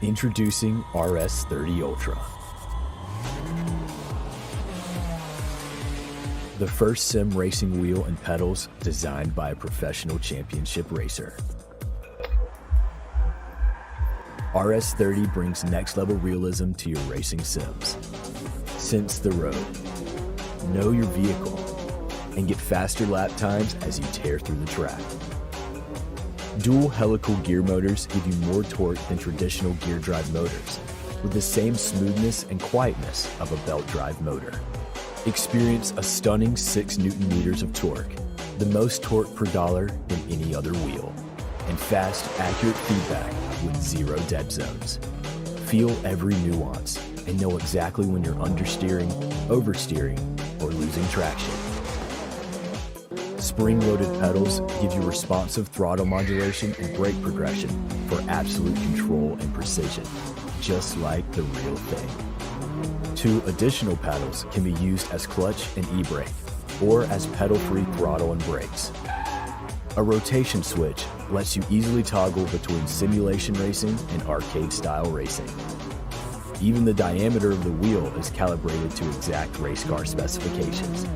Introducing RS30 Ultra. The first sim racing wheel and pedals designed by a professional championship racer. RS30 brings next-level realism to your racing sims. Sense the road, know your vehicle, and get faster lap times as you tear through the track. Dual helical gear motors give you more torque than traditional gear drive motors, with the same smoothness and quietness of a belt drive motor. Experience a stunning 6 Nm of torque, the most torque per dollar than any other wheel, and fast, accurate feedback with 0 dead zones. Feel every nuance and know exactly when you're understeering, oversteering, or losing traction. Spring-loaded pedals give you responsive throttle modulation and brake progression for absolute control and precision, just like the real thing. 2 additional paddles can be used as clutch and e-brake, or as pedal-free throttle and brakes. A rotation switch lets you easily toggle between simulation racing and arcade-style racing. Even the diameter of the wheel is calibrated to exact race car specifications.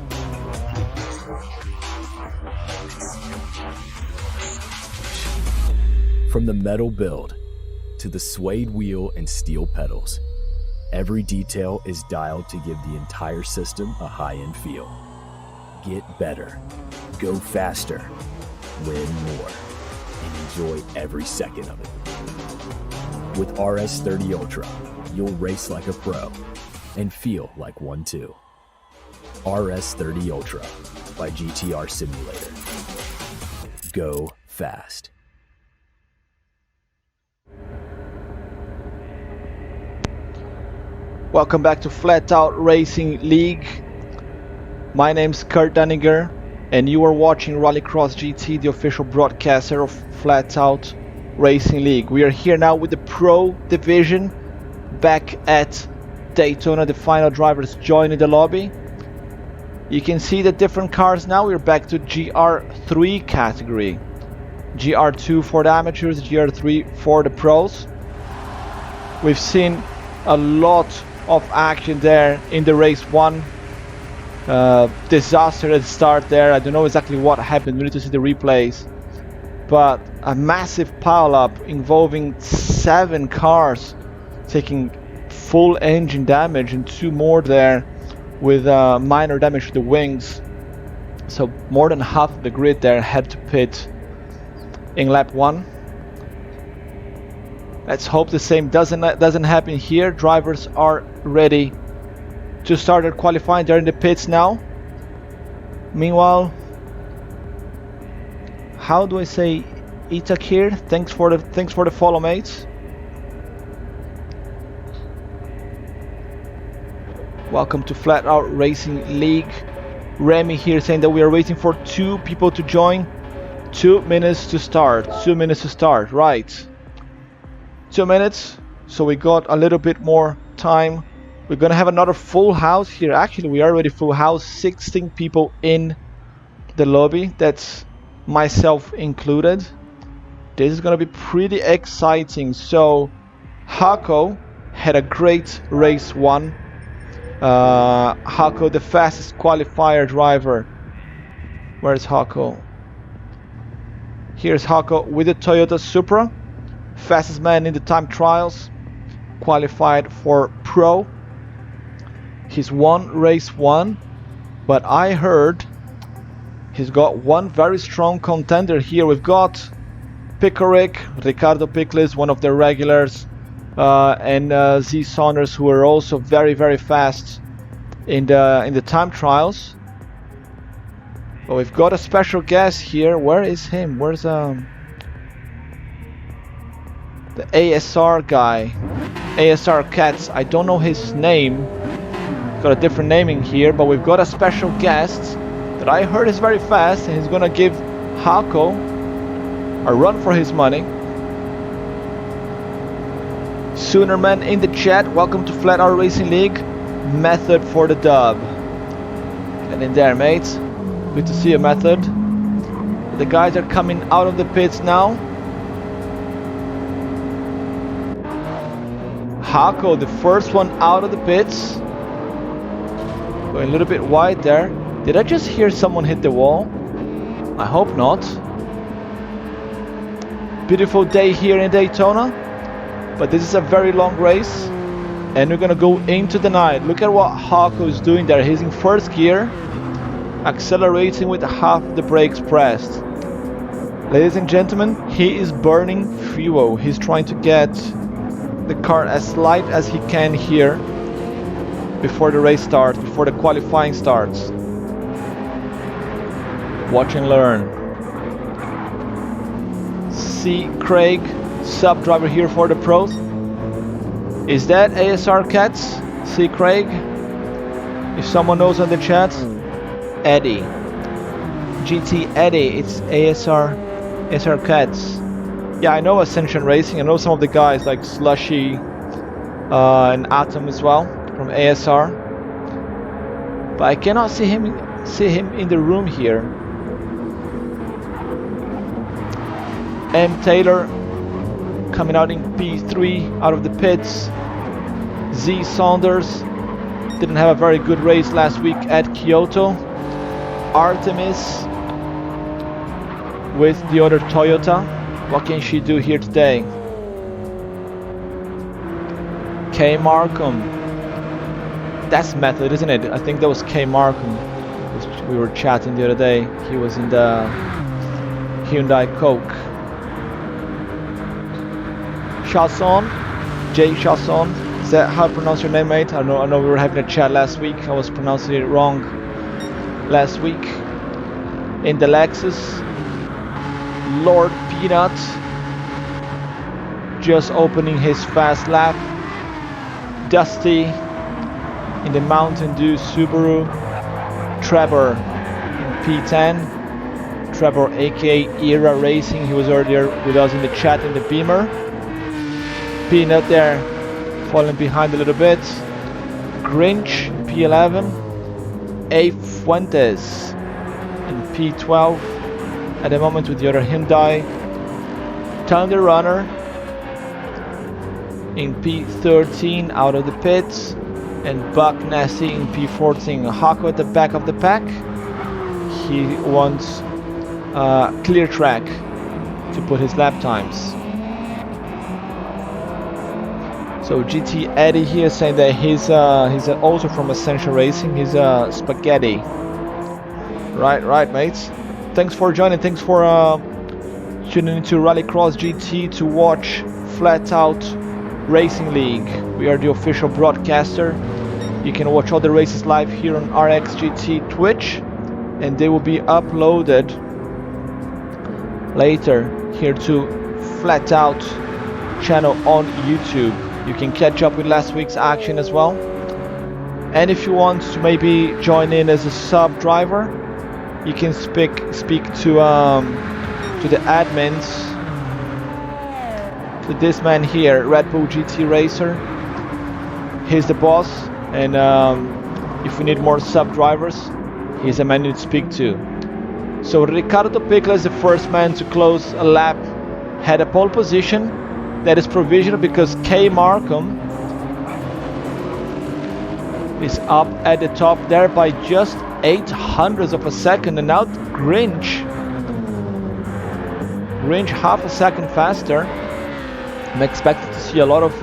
From the metal build to the suede wheel and steel pedals, every detail is dialed to give the entire system a high-end feel. Get better, go faster, win more, and enjoy every second of it. With RS30 Ultra, you'll race like a pro and feel like one too. RS30 Ultra by GTR Simulator. Go fast. Welcome back to Flat Out Racing League. My name's Kurt Dunninger, and you are watching Rallycross GT, the official broadcaster of Flat Out Racing League. We are here now with the Pro Division, back at Daytona. The final drivers joining the lobby. You can see the different cars now. We're back to GR3 category. GR2 for the amateurs, GR3 for the pros. We've seen a lot of action there in the race 1. Disaster at the start there. I don't know exactly what happened. We need to see the replays. But a massive pile-up involving 7 cars taking full engine damage and 2 more there with minor damage to the wings. So more than half of the grid there had to pit in lap 1. Let's hope the same doesn't happen here. Drivers are ready to start their qualifying. They're in the pits now. Meanwhile, how do I say Itak here? Thanks for the follow, mates. Welcome to Flat Out Racing League. Remy here saying that we are waiting for 2 people to join. 2 minutes to start. 2 minutes to start. Right. 2 minutes, so we got a little bit more time. We're gonna have another full house here. Actually, we are already full house, 16 people in the lobby. That's myself included. This is gonna be pretty exciting. So Hako had a great race 1. Hako, the fastest qualifier driver. Where's Hako? Here's Hako with the Toyota Supra. Fastest man in the time trials, qualified for pro. He's won race 1, but I heard he's got one very strong contender here. We've got Pickerick, Ricardo Pickles, one of the regulars, and Z Saunders, who are also very, very fast in the time trials. But we've got a special guest here. Where is him? Where's the ASR guy? ASR Cats. I don't know his name. He's got a different naming here, but we've got a special guest that I heard is very fast, and he's gonna give Hako a run for his money. Soonerman in the chat. Welcome to Flat Out Racing League. Method for the dub. Get in there, mates. Good to see you, Method. The guys are coming out of the pits now. Hako, the first one out of the pits. Going a little bit wide there. Did I just hear someone hit the wall? I hope not. Beautiful day here in Daytona, but this is a very long race and we're gonna go into the night. Look at what Hako is doing there. He's in first gear, accelerating with half the brakes pressed. Ladies and gentlemen, he is burning fuel. He's trying to get the car as light as he can here before the race starts, before the qualifying starts. Watch and learn. See Craig, sub driver here for the pros. Is that ASR Cats? See Craig? If someone knows on the chat, Eddie. GT Eddie, it's ASR Cats. Yeah, I know Ascension Racing. I know some of the guys like Slushy and Atom as well from ASR. But I cannot see him in the room here. M. Taylor coming out in P3 out of the pits. Z. Saunders didn't have a very good race last week at Kyoto. Artemis with the other Toyota. What can she do here today? K. Markham. That's Method, isn't it? I think that was K. Markham. We were chatting the other day. He was in the Hyundai Coke. Chasson, Jay Chasson. Is that how I pronounce your name, mate? I know we were having a chat last week. I was pronouncing it wrong last week. In the Lexus, Lord Peanut just opening his fast lap. Dusty in the Mountain Dew Subaru. Trevor in P10. Trevor aka Era Racing, he was earlier with us in the chat in the Beamer. Peanut there falling behind a little bit. Grinch P11. A. Fuentes in P12 at the moment with the other Hyundai. Thunder Runner in P13 out of the pits, and Buck Nasty in P14. Hako at the back of the pack. He wants clear track to put his lap times. So GT Eddie here saying that he's also from Ascension Racing. He's Spaghetti. Right, mates. Thanks for joining. Thanks for tuning into Rallycross GT to watch Flat Out Racing League. We are the official broadcaster. You can watch all the races live here on RXGT Twitch, and they will be uploaded later here to Flat Out channel on YouTube. You can catch up with last week's action as well. And if you want to maybe join in as a sub driver, you can speak to the admins, to this man here, Red Bull GT Racer. He's the boss, and if we need more sub drivers, he's a man to speak to. So Ricardo Picla is the first man to close a lap, had a pole position. That is provisional because K. Markham is up at the top there by just 0.08 of a second, and now Grinch half a second faster. I'm expecting to see a lot of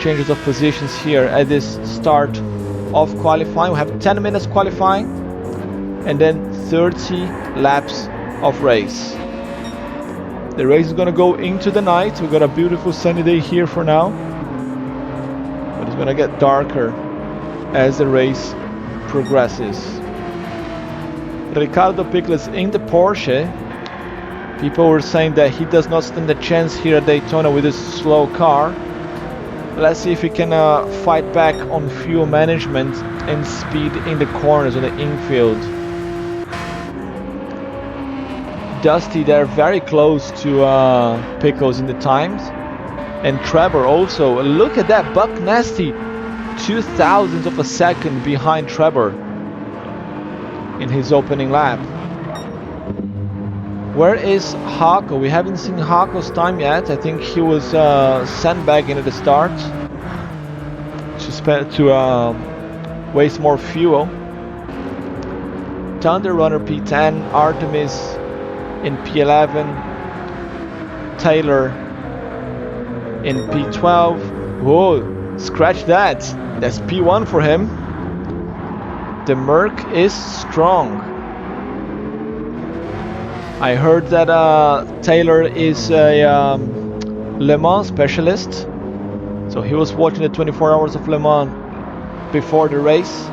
changes of positions here at this start of qualifying. We have 10 minutes qualifying and then 30 laps of race. The race is gonna go into the night. We've got a beautiful sunny day here for now, but it's gonna get darker as the race progresses. Ricardo Picles in the Porsche. People were saying that he does not stand a chance here at Daytona with his slow car. Let's see if he can fight back on fuel management and speed in the corners on the infield. Dusty there very close to Pickles in the times, and Trevor also. Look at that, Buck Nasty 0.02 of a second behind Trevor in his opening lap. Where is Hako? We haven't seen Hako's time yet. I think he was sandbagging at the start to waste more fuel. Thunder Runner P10, Artemis in P11, Taylor in P12. Whoa, scratch that. That's P1 for him. The Merc is strong. I heard that Taylor is a Le Mans specialist. So he was watching the 24 hours of Le Mans before the race.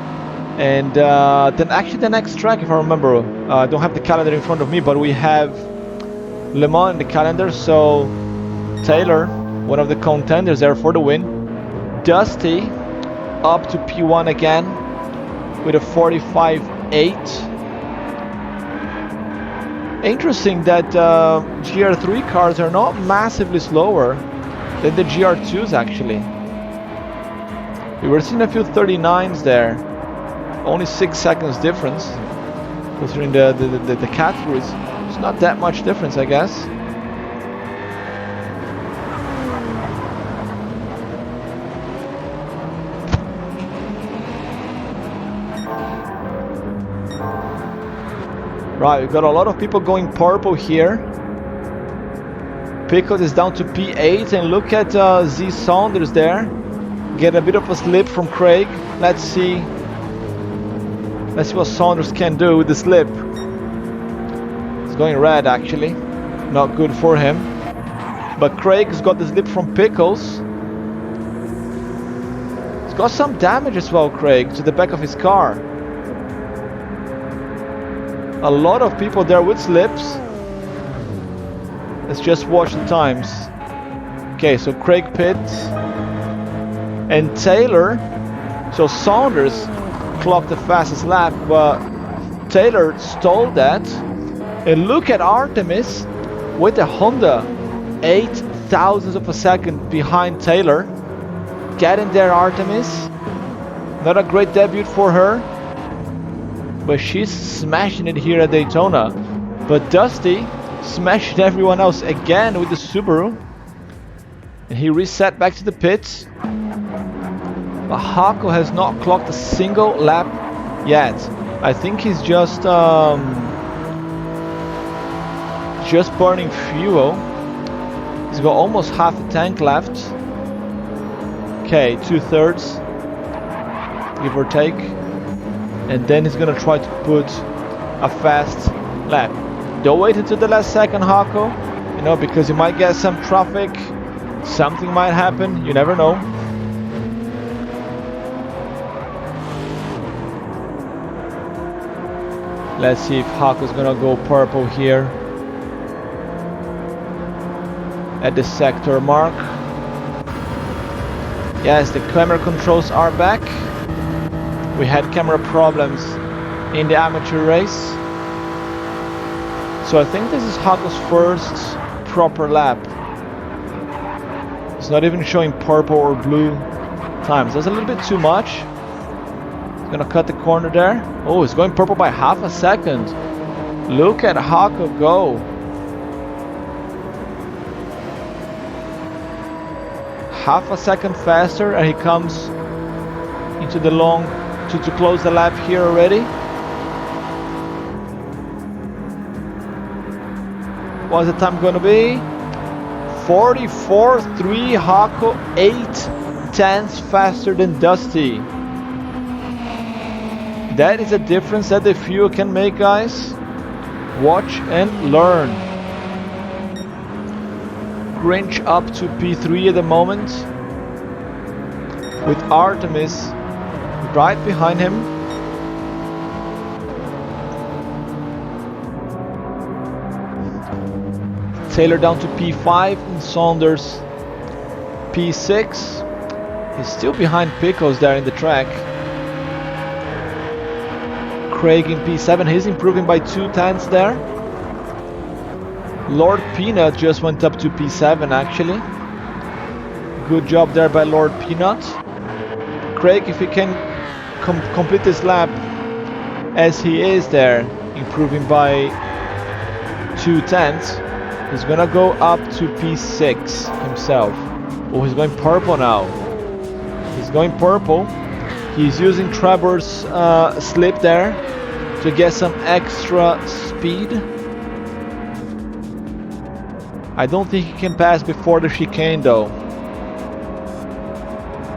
And then actually the next track, if I remember, I don't have the calendar in front of me, but we have Le Mans in the calendar. So Taylor, one of the contenders there for the win. Dusty up to P1 again with a 45.8. Interesting that GR3 cars are not massively slower than the GR2s actually. We were seeing a few 39s there. Only 6 seconds difference. Considering the categories. It's not that much difference, I guess. Right, we've got a lot of people going purple here. Pickles is down to P8, and look at Z Saunders there. Get a bit of a slip from Craig. Let's see what Saunders can do with the slip. It's going red actually. Not good for him. But Craig's got the slip from Pickles. He's got some damage as well, Craig, to the back of his car. A lot of people there with slips. Let's just watch the times. Okay, so Craig pit and Taylor. So Saunders clocked the fastest lap, but Taylor stole that. And look at Artemis with a Honda 8 thousandths of a second behind Taylor. Get in there, Artemis. Not a great debut for her, but she's smashing it here at Daytona. But Dusty smashed everyone else again with the Subaru. And he reset back to the pits. But Hako has not clocked a single lap yet. I think he's just burning fuel. He's got almost half a tank left. Okay, 2/3, give or take. And then he's gonna try to put a fast lap. Don't wait until the last second, Hako. You know, because you might get some traffic. Something might happen. You never know. Let's see if Hako's gonna go purple here at the sector mark. Yes, the camera controls are back. We had camera problems in the amateur race. So I think this is Hako's first proper lap. It's not even showing purple or blue times. That's a little bit too much. He's gonna cut the corner there. Oh, it's going purple by half a second. Look at Hako go. Half a second faster, and he comes into the long to close the lap here already. What's the time going to be? 44.3. Hako 8/10 faster than Dusty. That is a difference that the fuel can make, guys. Watch and learn. Grinch up to P3 at the moment, with Artemis right behind him. Taylor down to P5 and Saunders P6. He's still behind Pickles there in the track. Craig in P7, he's improving by 2/10 there. Lord Peanut just went up to P7 actually. Good job there by Lord Peanut. Craig, if he can complete this lap as he is there, improving by 2/10. He's gonna go up to P6 himself. Oh, he's going purple now. He's going purple. He's using Trevor's slip there to get some extra speed. I don't think he can pass before the chicane though.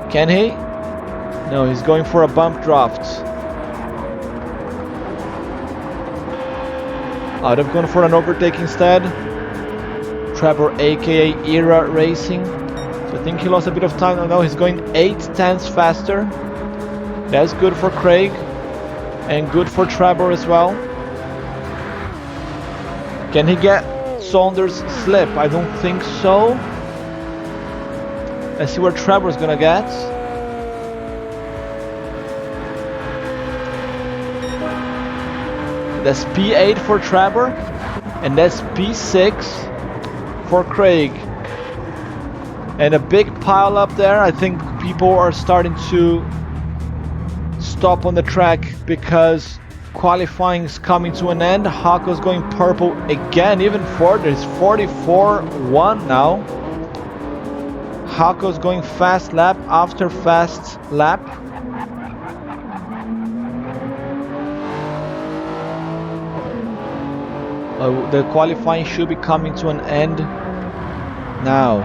Can he? No, he's going for a bump draft. I'd have gone for an overtake instead. Trevor, aka Era Racing. So I think he lost a bit of time. Oh no, he's going 8/10 faster. That's good for Craig and good for Trevor as well. Can he get Saunders' slip? I don't think so. Let's see where Trevor's gonna get. That's P8 for Trevor, and that's P6 for Craig. And a big pile up there. I think people are starting to stop on the track because qualifying is coming to an end. Hako's going purple again, even further. It's 44-1 now. Hako's going fast lap after fast lap. The qualifying should be coming to an end now.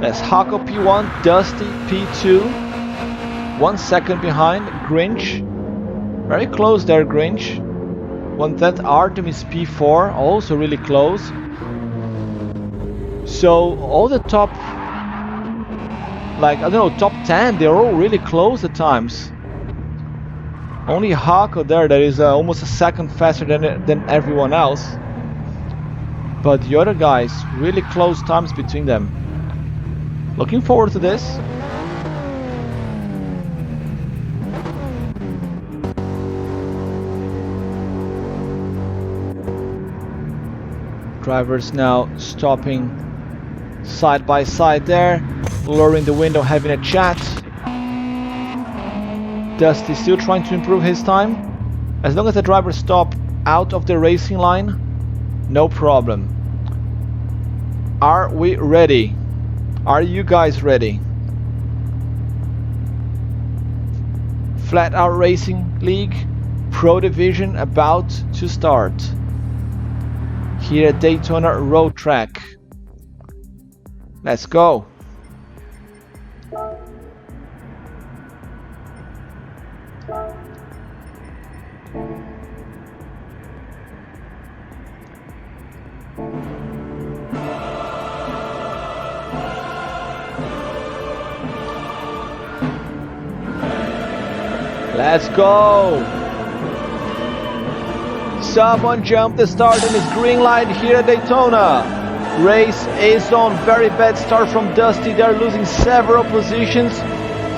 That's Hako P1, Dusty P2, 1 second behind Grinch. Very close there, Grinch. 1/10 Artemis P4, also really close. So all the top, like I don't know, top 10, they're all really close at times. Only Hako there that is almost a second faster than everyone else. But the other guys, really close times between them. Looking forward to this. Drivers now stopping side by side there, lowering the window, having a chat. Dusty still trying to improve his time. As long as the drivers stop out of the racing line, no problem. Are we ready? Are you guys ready? Flat Out Racing League Pro Division about to start here at Daytona Road Track. Let's go. Let's go! Someone jumped the start on his green light here at Daytona. Race is on. Very bad start from Dusty. They're losing several positions.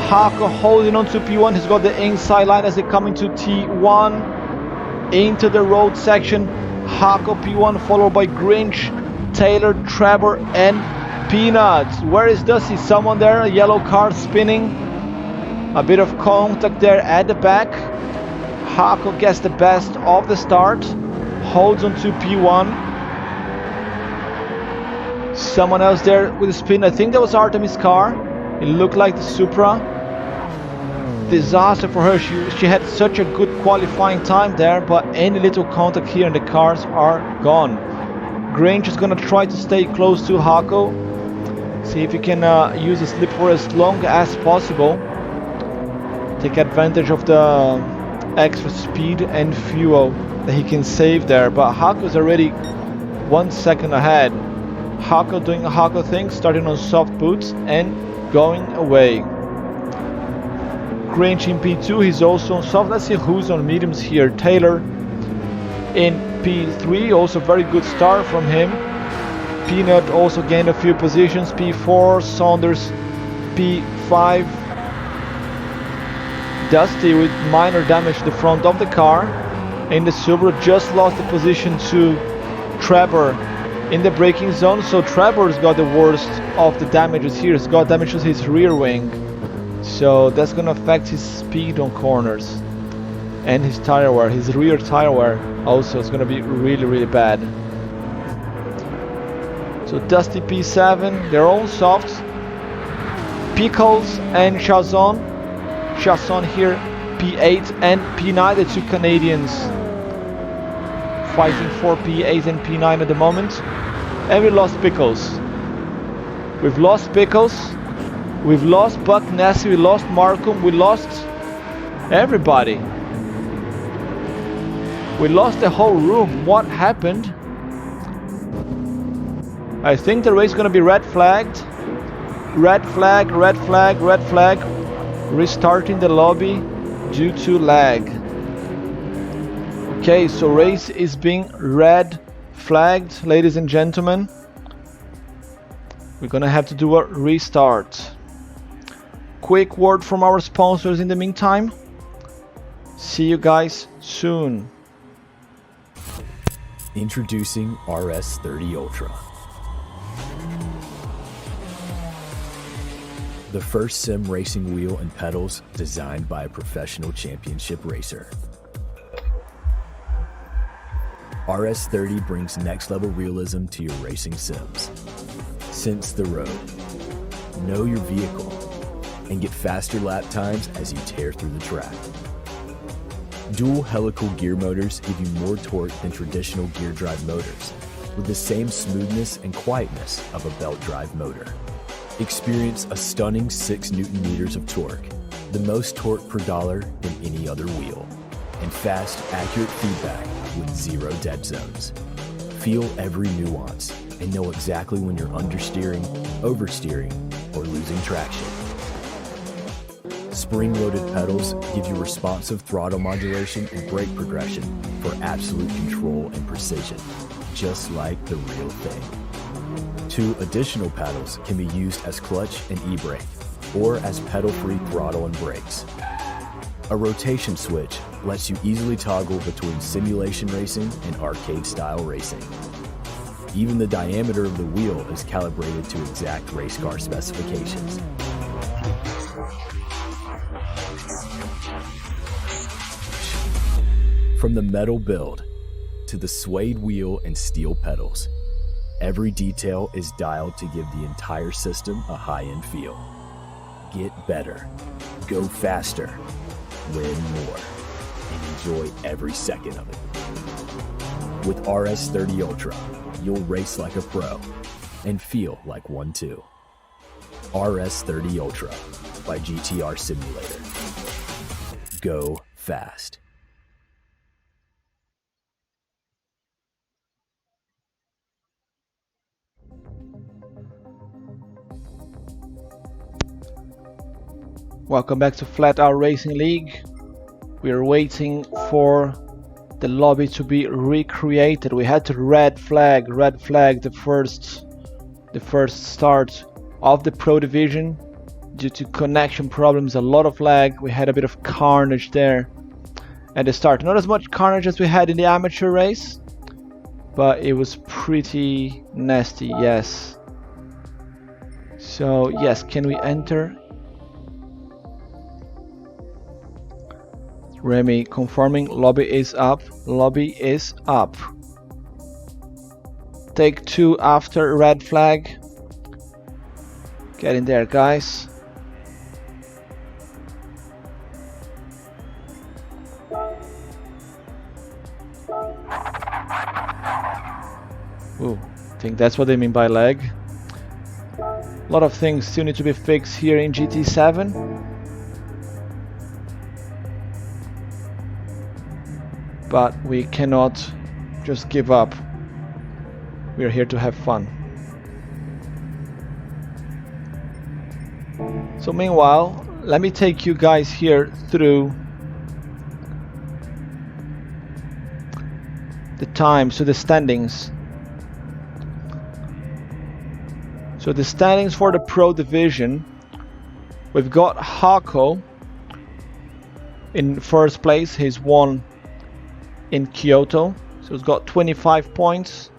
Hako holding on to P1. He's got the inside line as they come into T1. Into the road section. Hako P1 followed by Grinch, Taylor, Trevor, and Peanuts. Where is Dusty? Someone there. A yellow car spinning. A bit of contact there at the back. Hako gets the best of the start. Holds on to P1. Someone else there with a spin. I think that was Artemis' car. It looked like the Supra. Disaster for her. She had such a good qualifying time there, but any little contact here and the cars are gone. Grange is gonna try to stay close to Hako. See if he can use the slip for as long as possible. Take advantage of the extra speed and fuel that he can save there, but Hako's already 1 second ahead. Hako doing a Hako thing, starting on soft boots and going away. Grange in P2, he's also on soft. Let's see who's on mediums here. Taylor in P3, also very good start from him. Peanut also gained a few positions. P4, Saunders P5. Dusty with minor damage to the front of the car. In the Subaru just lost the position to Trevor in the braking zone, so Trevor's got the worst of the damages here. He's got damage to his rear wing, so that's gonna affect his speed on corners and his tire wear, his rear tire wear. Also, it's gonna be really bad. So Dusty P7, they're all soft. Pickles and Chazon. Chazon here, P8 and P9, the two Canadians fighting for P8 and P9 at the moment. And we lost Pickles. We've lost Pickles. We've lost Buck Nessie. We lost Markham. We lost everybody. We lost the whole room. What happened? I think the race is gonna be red flagged. Red flag, red flag, red flag. Restarting the lobby due to lag. Okay, so race is being red flagged, ladies and gentlemen. We're gonna have to do a restart. Quick word from our sponsors in the meantime. See you guys soon. Introducing RS30 Ultra. The first sim racing wheel and pedals designed by a professional championship racer. RS30 brings next level realism to your racing sims. Sense the road, know your vehicle, and get faster lap times as you tear through the track. Dual helical gear motors give you more torque than traditional gear drive motors, with the same smoothness and quietness of a belt drive motor. Experience a stunning 6 Newton meters of torque, the most torque per dollar than any other wheel, and fast, accurate feedback with 0 dead zones. Feel every nuance and know exactly when you're understeering, oversteering, or losing traction. Spring-loaded pedals give you responsive throttle modulation and brake progression for absolute control and precision, just like the real thing. 2 additional paddles can be used as clutch and e-brake, or as pedal-free throttle and brakes. A rotation switch lets you easily toggle between simulation racing and arcade-style racing. Even the diameter of the wheel is calibrated to exact race car specifications. From the metal build to the suede wheel and steel pedals, every detail is dialed to give the entire system a high-end feel. Get better, go faster, win more, and enjoy every second of it. With RS30 Ultra, you'll race like a pro and feel like one too. RS30 Ultra by GTR Simulator. Go fast. Welcome back to Flat Out Racing League. We are waiting for the lobby to be recreated. We had to red flag the first start of the Pro Division due to connection problems, a lot of lag. We had a bit of carnage there at the start. Not as much carnage as we had in the amateur race, but it was pretty nasty, yes. So yes, can we enter? Remy confirming lobby is up. Lobby is up. Take 2 after red flag. Get in there, guys. Ooh, I think that's what they mean by lag. A lot of things still need to be fixed here in GT7. But we cannot just give up. We are here to have fun. So meanwhile, let me take you guys here through the times, so the standings. So the standings for the Pro Division, we've got Hako in first place. He's won in Kyoto, so he's got 25 points.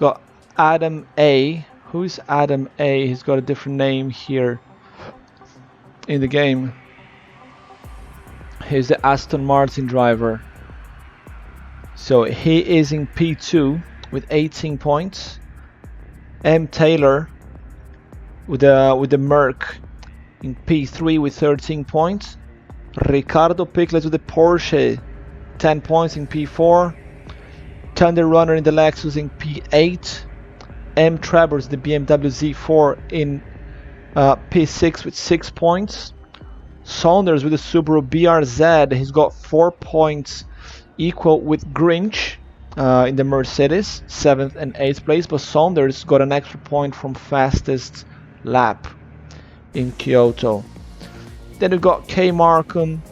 Got Adam A. Who is Adam A? He's got a different name here in the game. He's the Aston Martin driver. So he is in P2 with 18 points. M. Taylor with the Merc in P3 with 13 points. Ricardo Pickles with the Porsche, 10 points in P4. Thunder Runner in the Lexus in P8. M. Travers, the BMW Z4 in P6 with 6 points. Saunders with the Subaru BRZ, he's got 4 points, equal with Grinch in the Mercedes, 7th and 8th place, but Saunders got an extra point from fastest lap in Kyoto. Then we got K. Markham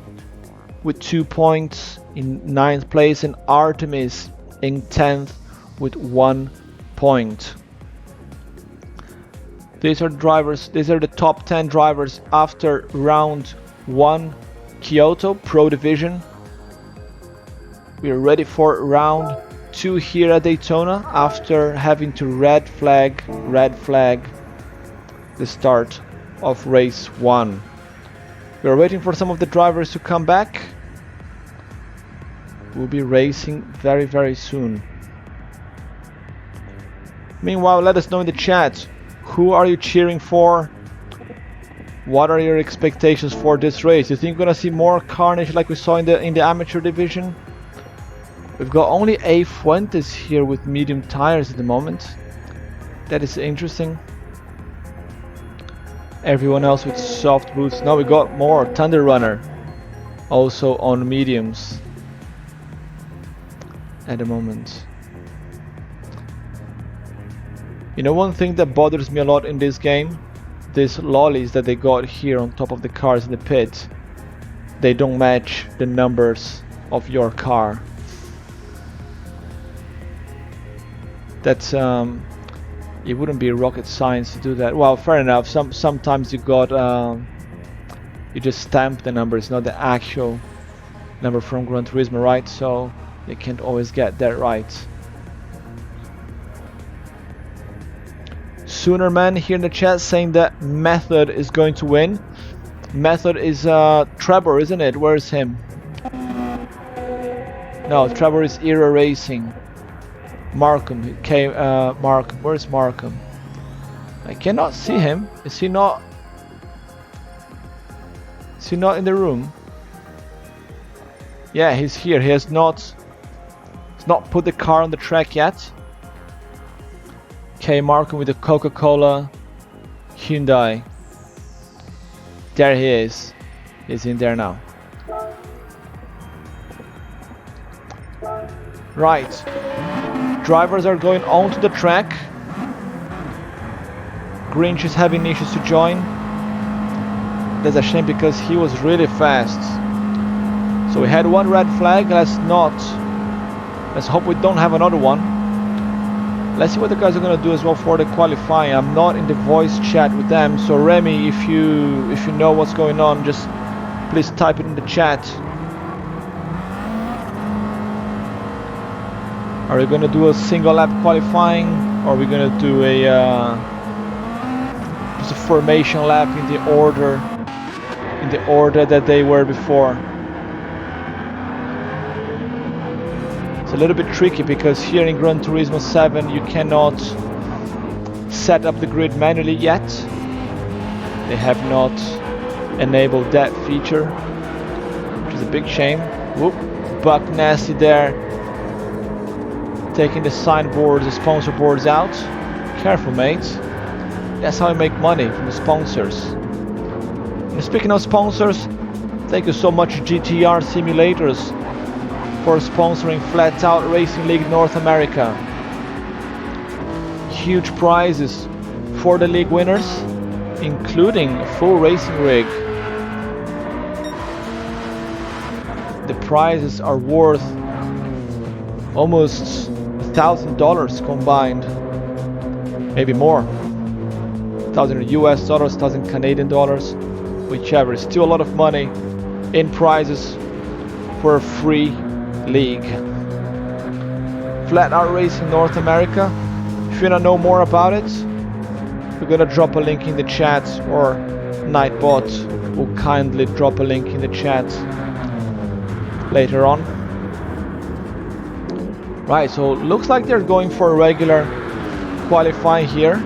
with 2 points in 9th place, and Artemis in 10th with 1 point. These are drivers, these are the top 10 drivers after round 1 Kyoto Pro Division. We are ready for round 2 here at Daytona after having to red flag the start of race 1. We are waiting for some of the drivers to come back. We'll be racing very, very soon. Meanwhile, let us know in the chat, who are you cheering for? What are your expectations for this race? You think we're gonna see more carnage like we saw in the amateur division? We've got only A. Fuentes here with medium tires at the moment. That is interesting. Everyone else with soft boots. Now we got more Thunder Runner also on mediums at the moment. You know, one thing that bothers me a lot in this game, these lollies that they got here on top of the cars in the pit, they don't match the numbers of your car. That's it wouldn't be rocket science to do that. Well, fair enough. Sometimes you got you just stamp the number. It's not the actual number from Gran Turismo, right? So they can't always get that right. Soonerman here in the chat saying that Method is going to win. Method is Trevor, isn't it? Where's him? No, Trevor is Era Racing. Markham came. Markham, where's Markham? I cannot see him. Is he not? Is he not in the room? Yeah, he's here. He has not. He's not put the car on the track yet. K. Markham with the Coca-Cola Hyundai. There he is. He's in there now. Right. Drivers are going onto the track. Grinch is having issues to join. That's a shame because he was really fast. So we had one red flag. Let's hope we don't have another one. Let's see what the guys are gonna do as well for the qualifying. I'm not in the voice chat with them, so Remy, if you know what's going on, just please type it in the chat. Are we gonna do a single lap qualifying, or are we gonna do just a formation lap in the order that they were before? It's a little bit tricky because here in Gran Turismo 7 you cannot set up the grid manually yet. They have not enabled that feature, which is a big shame. Whoop, Buck Nasty there, taking the signboards, the sponsor boards out. Careful, mate. That's how I make money from the sponsors. And speaking of sponsors, thank you so much GTR Simulators for sponsoring Flat Out Racing League North America. Huge prizes for the league winners, including a full racing rig. The prizes are worth almost $1,000 combined, maybe more. 1,000 US dollars, 1,000 Canadian dollars, whichever. It's still a lot of money in prizes for a free league. Flat Out Racing North America. If you wanna know more about it, we're gonna drop a link in the chat, or Nightbot will kindly drop a link in the chat later on. Right, so looks like they're going for a regular qualifying here.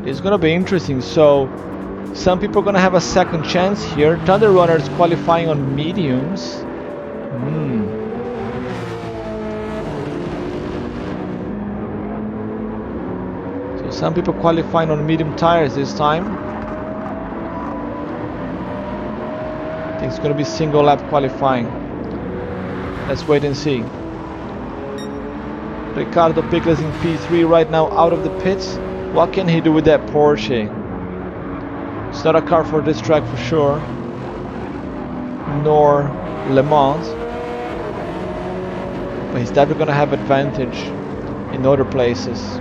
It's gonna be interesting. So some people are gonna have a second chance here. Thunder Runners qualifying on mediums. So some people qualifying on medium tires this time. I think it's gonna be single lap qualifying. Let's wait and see. Ricardo Pickles in P3 right now, out of the pits. What can he do with that Porsche? It's not a car for this track for sure, nor Le Mans, but he's definitely going to have advantage in other places.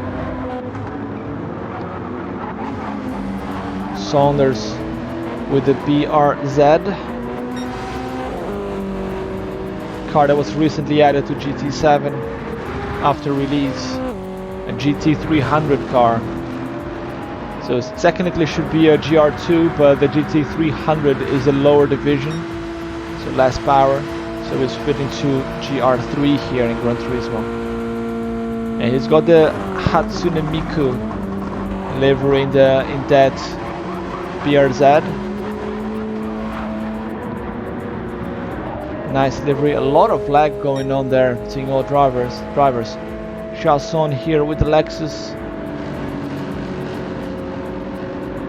Saunders with the BRZ car that was recently added to GT7 after release, a GT300 car. So it technically should be a GR2, but the GT300 is a lower division, so less power, so it's fitting to GR3 here in Gran Turismo. And he's got the Hatsune Miku livery in that BRZ. Nice livery, a lot of lag going on there between all drivers. Chasson here with the Lexus,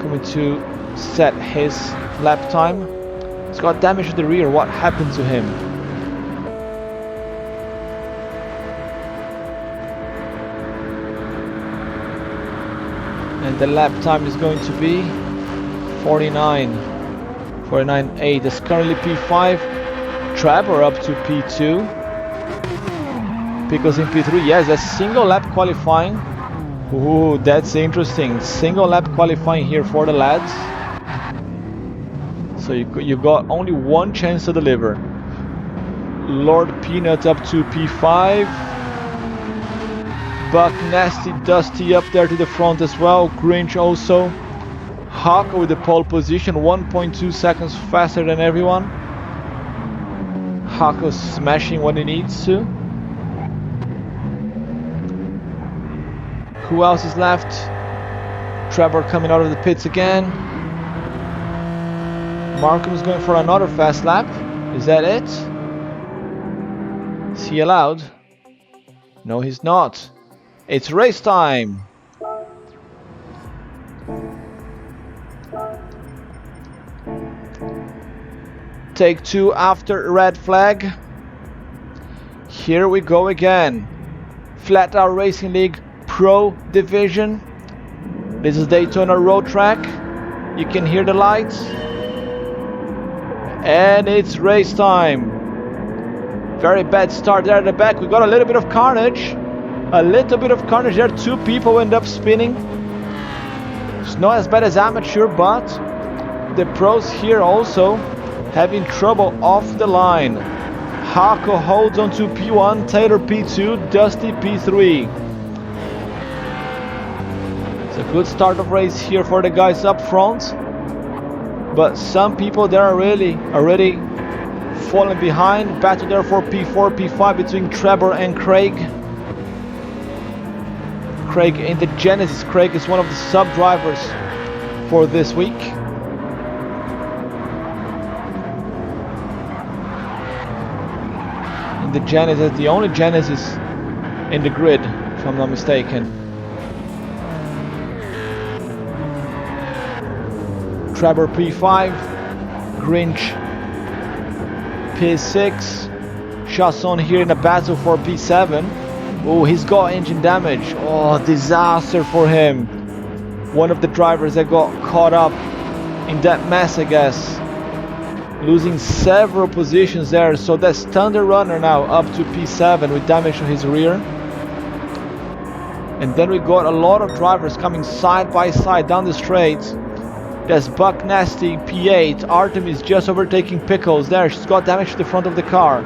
coming to set his lap time. He's got damage to the rear. What happened to him? And the lap time is going to be 49.8. That's currently P5. Trevor up to P2. Pickles in P3. Yes, that's single lap qualifying. Ooh, that's interesting. Single lap qualifying here for the lads. So you got only one chance to deliver. Lord Peanut up to P5. Buck Nasty Dusty up there to the front as well. Grinch also. Haka with the pole position, 1.2 seconds faster than everyone. Haka's smashing what he needs to. Who else is left? Trevor coming out of the pits again. Markham is going for another fast lap. Is that it? Is he allowed? No, he's not. It's race time. Take two after red flag. Here we go again. Flat Out Racing League Pro Division. This is Daytona road track. You can hear the lights. And it's race time. Very bad start there at the back. We got a little bit of carnage. A little bit of carnage there. Two people end up spinning. It's not as bad as amateur, but the pros here also having trouble off the line. Hako holds on to P1, Taylor P2, Dusty P3. It's a good start of race here for the guys up front. But some people there are really already falling behind. Battle there for P4, P5 between Trevor and Craig. Craig in the Genesis. Craig is one of the sub-drivers for this week. In the Genesis, the only Genesis in the grid, if I'm not mistaken. Trevor P5, Grinch P6, Chasson here in a battle for P7. Oh, he's got engine damage. Oh, disaster for him. One of the drivers that got caught up in that mess, I guess. Losing several positions there. So that's Thunder Runner now up to P7 with damage to his rear. And then we got a lot of drivers coming side by side down the straight. There's Buck Nasty P8. Artemis just overtaking Pickles there. She's got damage to the front of the car.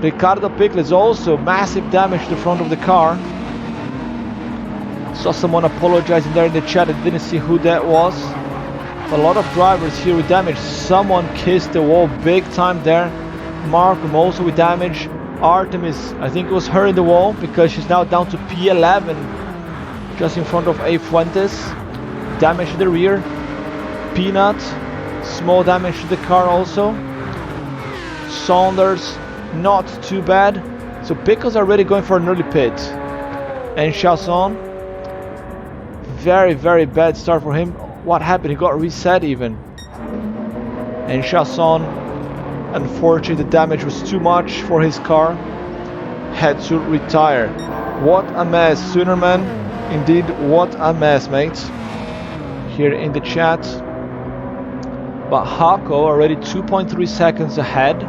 Ricardo Pickles also massive damage to the front of the car. Saw someone apologizing there in the chat. I didn't see who that was. A lot of drivers here with damage. Someone kissed the wall big time there. Markham also with damage. Artemis, I think it was her in the wall because she's now down to P11, just in front of A Fuentes. Damage to the rear. Peanut, small damage to the car also. Saunders, not too bad. So Pickles already going for an early pit. And Chasson, very, very bad start for him. What happened? He got reset even. And Chasson, unfortunately the damage was too much for his car. Had to retire. What a mess, Soonerman. Indeed, what a mess, mate. Here in the chat. But Hako already 2.3 seconds ahead.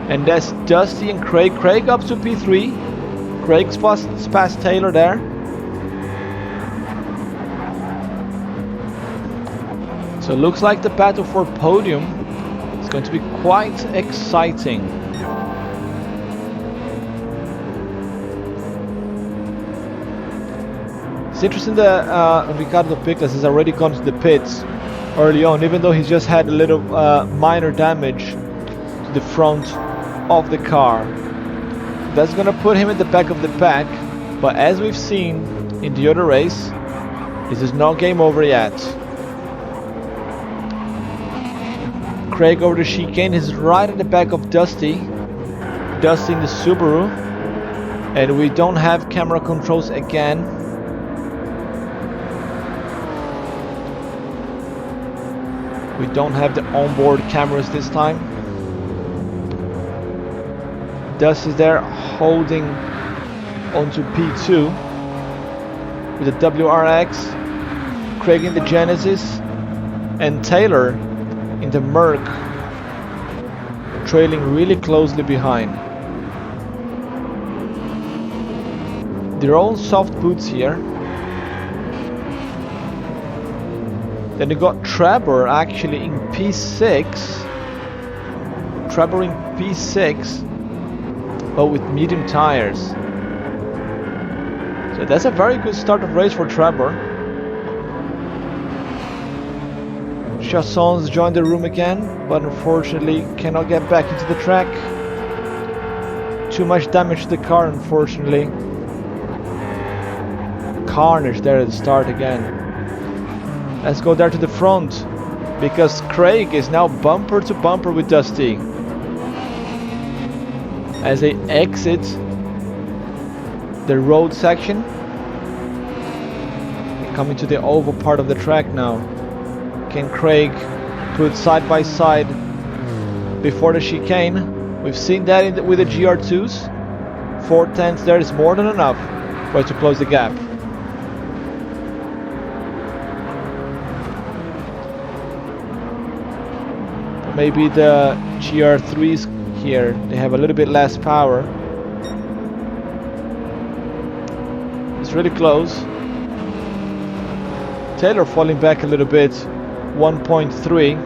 And that's Dusty and Craig. Craig up to P3. Craig's past Taylor there. So it looks like the battle for podium is going to be quite exciting. It's interesting that Ricardo Pickles has already gone to the pits early on, even though he's just had a little minor damage to the front of the car. That's gonna put him at the back of the pack, but as we've seen in the other race, this is not game over yet. Craig over the chicane is right at the back of Dusty. Dusty in the Subaru, and we don't have camera controls again. We don't have the onboard cameras this time. Dusty's there holding onto P2 with the WRX. Craig in the Genesis and Taylor in the Merc, trailing really closely behind. They're all soft boots here. Then you got Trevor actually in P6. Trevor in P6, but with medium tires. So that's a very good start of race for Trevor. Chasson's joined the room again, but unfortunately cannot get back into the track. Too much damage to the car, unfortunately. Carnage there at the start again. Let's go there to the front, because Craig is now bumper to bumper with Dusty. As they exit the road section, coming to the oval part of the track now. Can Craig put side by side before the chicane? We've seen that with the GR2s. 4/10 there is more than enough for it to close the gap. Maybe the GR3s here, they have a little bit less power. It's really close. Taylor falling back a little bit, 1.3.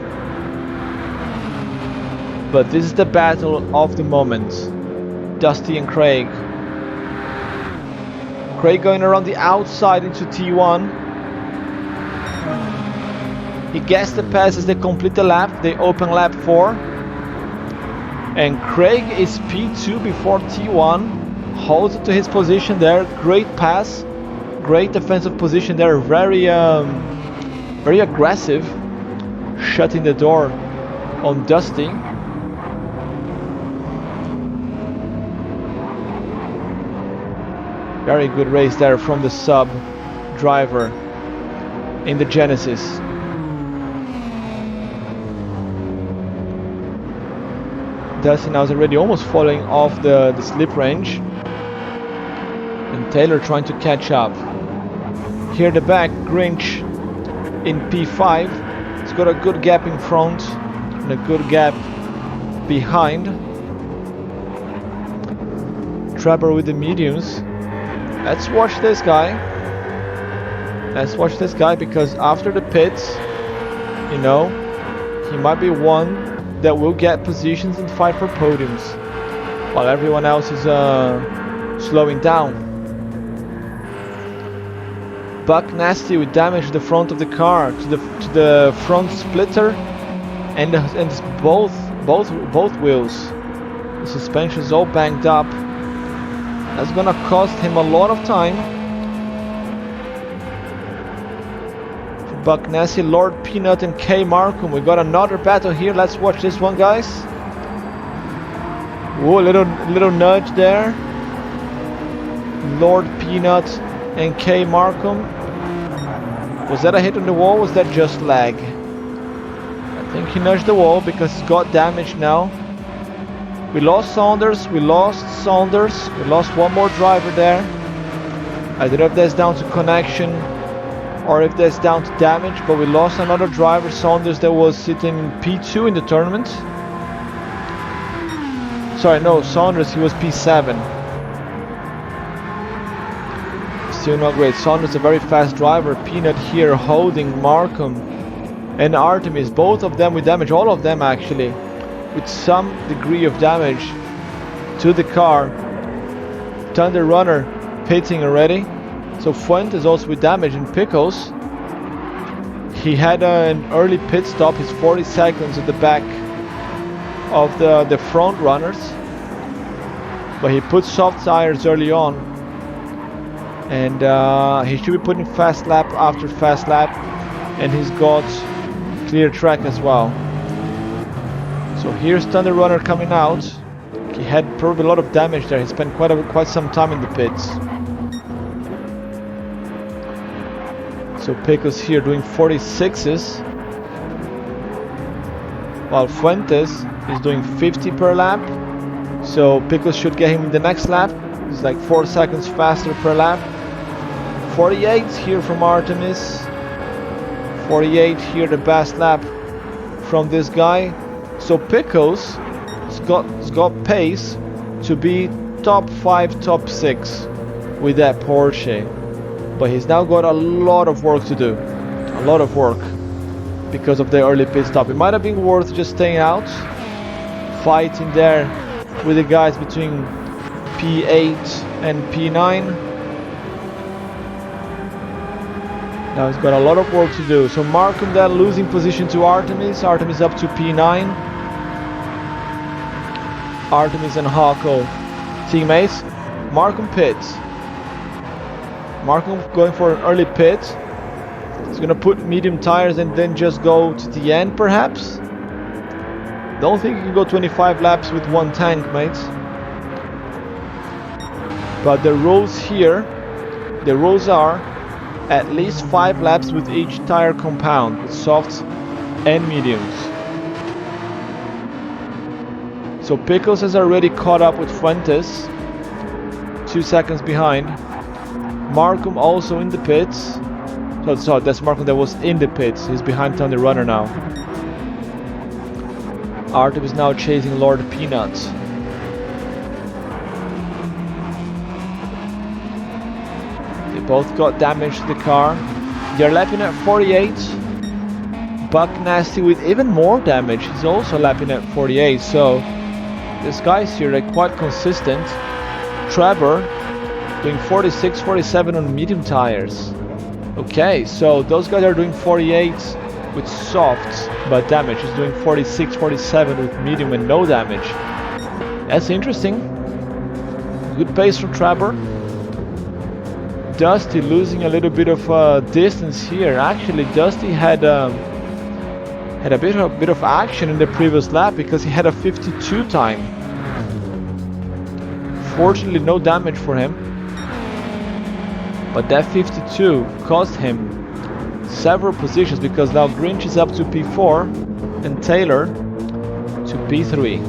But this is the battle of the moment. Dusty and Craig. Craig going around the outside into T1. He gets the pass as they complete the lap. They open lap 4. And Craig is P2 before T1. Holds it to his position there. Great pass. Great defensive position there. Very aggressive. Shutting the door on Dusty. Very good race there from the sub driver in the Genesis. Dusty now is already almost falling off the slip range. And Taylor trying to catch up. Here at the back, Grinch in P5. He's got a good gap in front and a good gap behind. Trevor with the mediums. Let's watch this guy. Let's watch this guy, because after the pits, you know, he might be one that will get positions and fight for podiums, while everyone else is slowing down. Buck Nasty with damage to the front of the car, to the front splitter, and both both wheels. The suspension's all banged up. That's gonna cost him a lot of time. For Buck Nasty, Lord Peanut, and K Markham, we got another battle here. Let's watch this one, guys. Whoa, little nudge there. Lord Peanut and K Markham. Was that a hit on the wall? Was that just lag? I think he nudged the wall because he's got damage now. We lost Saunders. We lost one more driver there. I don't know if that's down to connection or if that's down to damage, but we lost another driver, Saunders, that was sitting in P2 in the tournament. Sorry, no, Saunders, he was P7. Still not great. Saunders, a very fast driver. Peanut here holding Markham and Artemis, both of them with damage, all of them actually, with some degree of damage to the car. Thunder Runner pitting already. So Fuentes also with damage, and Pickles, he had an early pit stop. He's 40 seconds at the back of the front runners, but he put soft tires early on, and he should be putting fast lap after fast lap, and he's got clear track as well. So here's Thunder Runner coming out. He had probably a lot of damage there. He spent quite some time in the pits. So Pickles here doing 46s, while Fuentes is doing 50 per lap. So Pickles should get him in the next lap. He's like 4 seconds faster per lap. 48 here from Artemis. 48 here, the best lap from this guy. So Pickles has got pace to be top 5, top 6 with that Porsche. But he's now got a lot of work to do. A lot of work because of the early pit stop. It might have been worth just staying out, fighting there with the guys between P8 and P9. Now he's got a lot of work to do. So Markham then losing position to Artemis. Artemis up to P9. Artemis and Hako teammates. Markham pits. Markham going for an early pit. He's gonna put medium tires and then just go to the end perhaps. Don't think you can go 25 laps with one tank, mates. But the rules here, the rules are at least 5 laps with each tire compound, with softs and mediums. So Pickles has already caught up with Fuentes, 2 seconds behind. Markham also in the pits. So that's Markham that was in the pits. He's behind Thunder Runner now. Artem is now chasing Lord Peanut. They both got damage to the car. They're lapping at 48. Buck Nasty with even more damage. He's also lapping at 48. So these guys here are quite consistent. Trevor doing 46, 47 on medium tires. Okay, so those guys are doing 48 with softs but damage. He's doing 46, 47 with medium and no damage. That's interesting. Good pace from Trevor. Dusty losing a little bit of distance here. Actually, Dusty had a bit of action in the previous lap because he had a 52 time. Fortunately, no damage for him. But that 52 cost him several positions because now Grinch is up to P4 and Taylor to P3.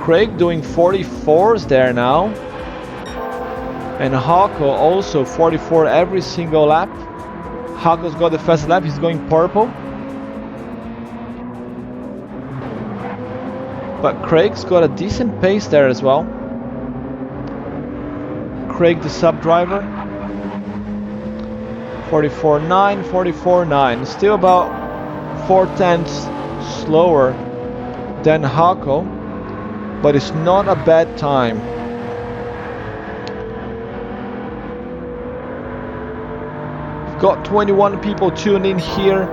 Craig doing 44s there now. And Hako also 44 every single lap. Hako's got the fastest lap, he's going purple. But Craig's got a decent pace there as well. Craig the sub driver. 44.9, 44.9. Still about 4/10 slower than Hako. But it's not a bad time. Got 21 people tuned in here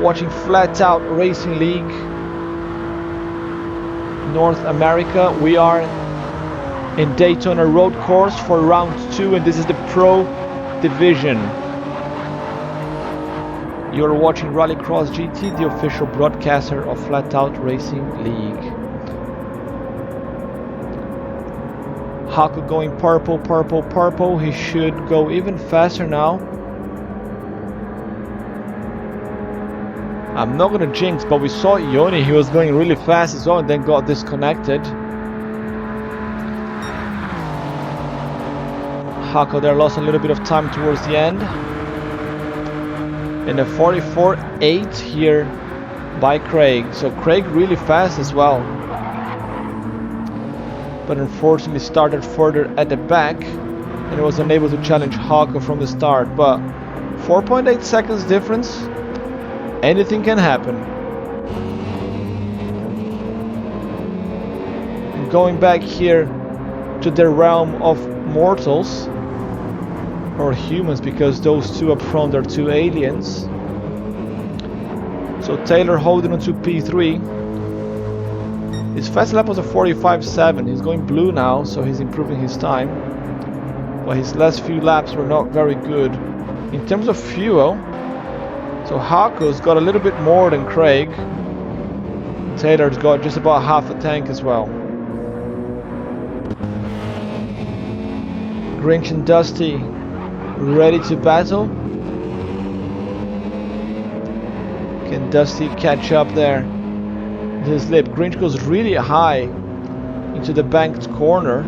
watching Flat Out Racing League North America. We are in Daytona road course for round 2, and this is the Pro Division. You're watching Rallycross GT, the official broadcaster of Flat Out Racing League. Haku going purple, purple, purple. He should go even faster now. I'm not gonna jinx, but we saw Ioni, he was going really fast as well and then got disconnected. Haku there lost a little bit of time towards the end. And a 44.8 here by Craig. So Craig really fast as well. But unfortunately started further at the back and was unable to challenge Haku from the start. But 4.8 seconds difference. Anything can happen. And going back here to the realm of mortals, or humans, because those two up front are two aliens. So Taylor holding on to P3. His fast lap was a 45.7. He's going blue now, so he's improving his time. But his last few laps were not very good. In terms of fuel, so Haku's got a little bit more than Craig. Taylor's got just about half a tank as well. Grinch and Dusty ready to battle. Can Dusty catch up there? His lip. Grinch goes really high into the banked corner.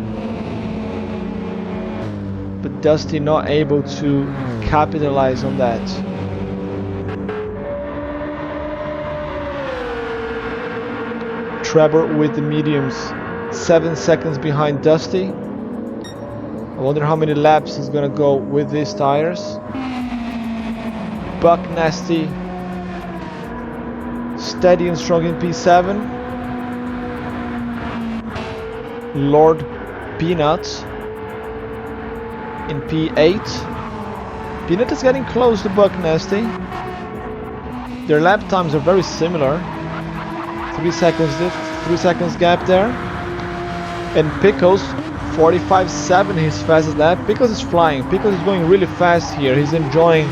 But Dusty not able to capitalize on that. Trevor with the mediums, 7 seconds behind Dusty. I wonder how many laps he's gonna go with these tires. Buck Nasty, steady and strong in P7. Lord Peanut in P8. Peanut is getting close to Buck Nasty. Their lap times are very similar. 3 seconds gap there. And Pickles 45.7 his fastest lap. Pickles is flying. Pickles is going really fast here. He's enjoying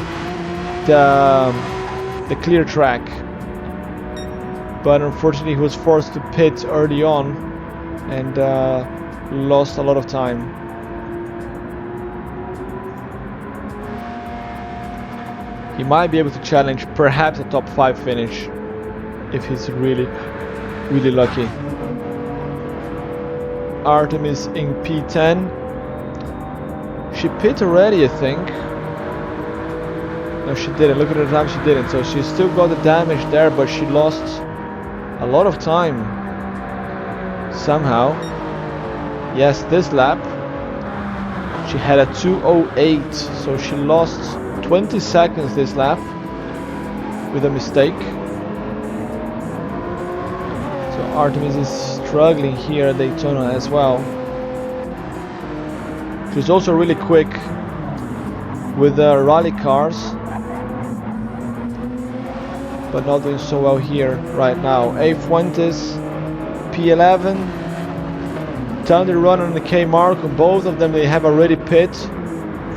the clear track. But unfortunately he was forced to pit early on and lost a lot of time. He might be able to challenge perhaps a top 5 finish if he's really lucky. Artemis in P10. She pit already, I think. No, she didn't. Look at the time, she didn't. So she still got the damage there, but she lost a lot of time somehow. Yes, this lap she had a 2:08, so she lost 20 seconds this lap with a mistake. So Artemis is struggling here at Daytona as well. She's also really quick with the rally cars, but not doing so well here right now. A Fuentes, P11, Thunder Runner and the K Mark, both of them they have already pit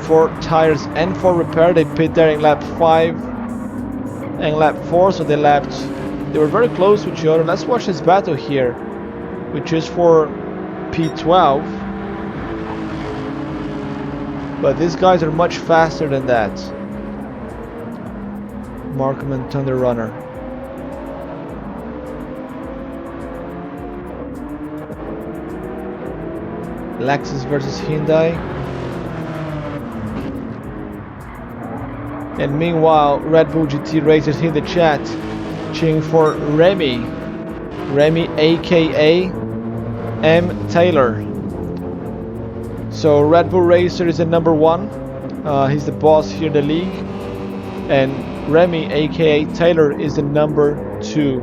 for tires and for repair. They pit there in lap 5 and lap 4, so they were very close to each other. Let's watch this battle here, which is for P12. But these guys are much faster than that. Markham and Thunder Runner. Lexus versus Hyundai. And meanwhile, Red Bull GT racers in the chat cheering for Remy. Remy aka M. Taylor. So Red Bull Racer is the number 1. He's the boss here in the league. And Remy aka Taylor is the number 2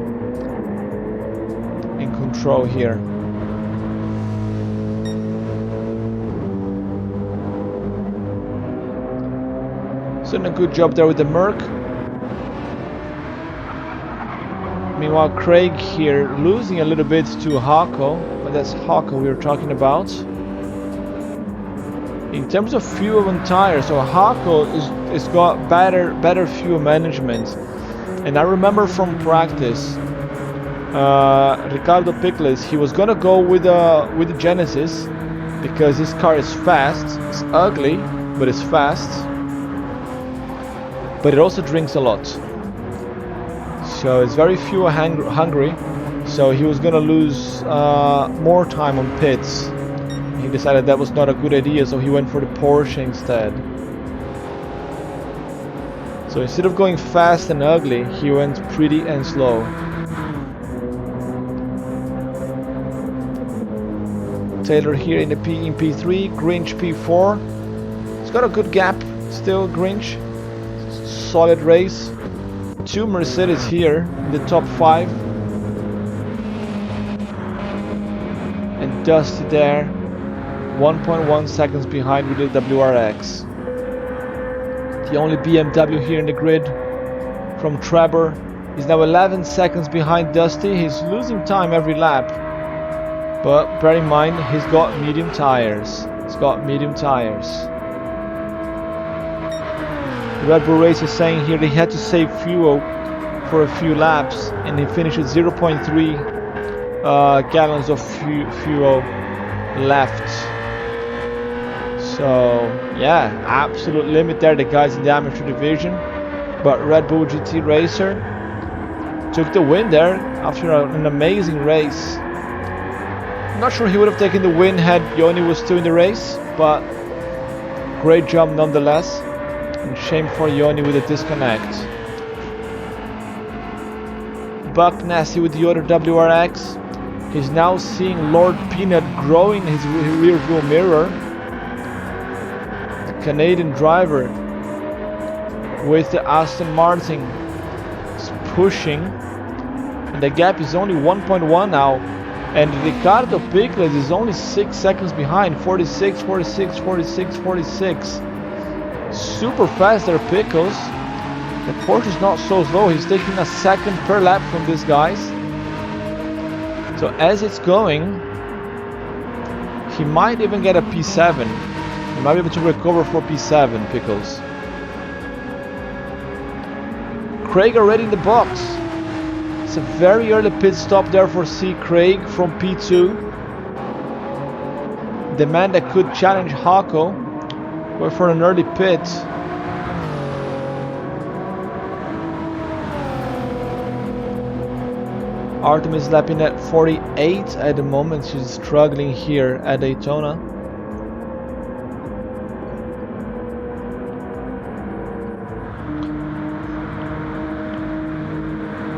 in control here. So a good job there with the Merc. Meanwhile, Craig here losing a little bit to Hako, but that's Hako we were talking about. In terms of fuel and tires, so Hako is got better fuel management. And I remember from practice, Ricardo Pickles, he was gonna go with the Genesis because his car is fast. It's ugly, but it's fast. But it also drinks a lot. So it's very fuel hungry. So he was gonna lose more time on pits. He decided that was not a good idea, so he went for the Porsche instead. So instead of going fast and ugly, he went pretty and slow. Taylor here in P3, Grinch P4. He's got a good gap still, Grinch. Solid race. 2 Mercedes here in the top 5. And Dusty there, 1.1 seconds behind with the WRX. The only BMW here in the grid from Trevor is now 11 seconds behind Dusty. He's losing time every lap. But bear in mind, he's got medium tires. Red Bull Race is saying here they had to save fuel for a few laps, and he finished with 0.3 gallons of fuel left. So yeah, absolute limit there, the guys in the amateur division. But Red Bull GT Racer took the win there after an amazing race. I'm not sure he would have taken the win had Yoni was still in the race, but great job nonetheless. And shame for Yoni with a disconnect. Buck Nasty with the other WRX. He's now seeing Lord Peanut growing his rear view mirror. The Canadian driver with the Aston Martin is pushing. And the gap is only 1.1 now. And Ricardo Pickles is only 6 seconds behind. 46, 46, 46, 46. Super fast there, Pickles. The Porsche is not so slow. He's taking a second per lap from these guys. So as it's going, he might even get a P7. He might be able to recover for P7, Pickles. Craig already in the box. It's a very early pit stop there for C. Craig from P2. The man that could challenge Hako. Go for an early pit. Artemis lapping at 48 at the moment. She's struggling here at Daytona.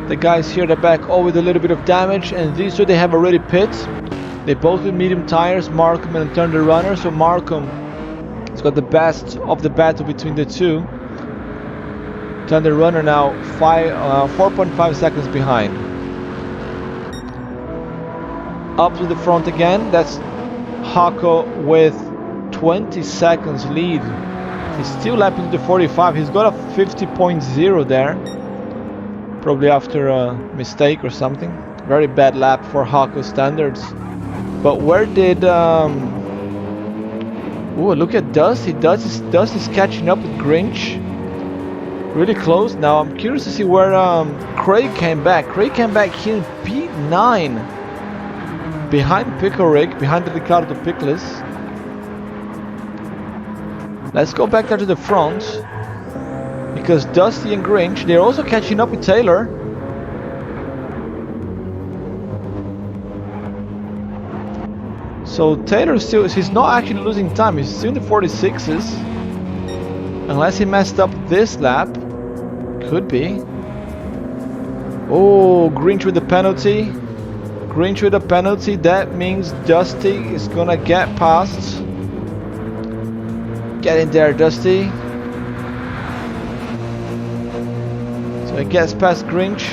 The guys here at the back all with a little bit of damage, and these two they have already pit. They both with medium tires, Markham and Turn the Runner. So Markham has got the best of the battle between the two. Turn the Runner now 4.5 seconds behind. Up to the front again. That's Hako with 20 seconds lead. He's still lapping to the 45. He's got a 50.0 there. Probably after a mistake or something. Very bad lap for Hako standards. But where did... Ooh, look at Dusty. Dusty's catching up with Grinch. Really close now. I'm curious to see where Craig came back. Craig came back here in P9. Behind Pickle Rig, behind Ricardo Pickles. Let's go back there to the front. Because Dusty and Grinch, they're also catching up with Taylor. So Taylor still, he's not actually losing time. He's still in the 46s. Unless he messed up this lap. Could be. Oh, Grinch with the penalty. Grinch with a penalty. That means Dusty is gonna get past. Get in there, Dusty. So he gets past Grinch.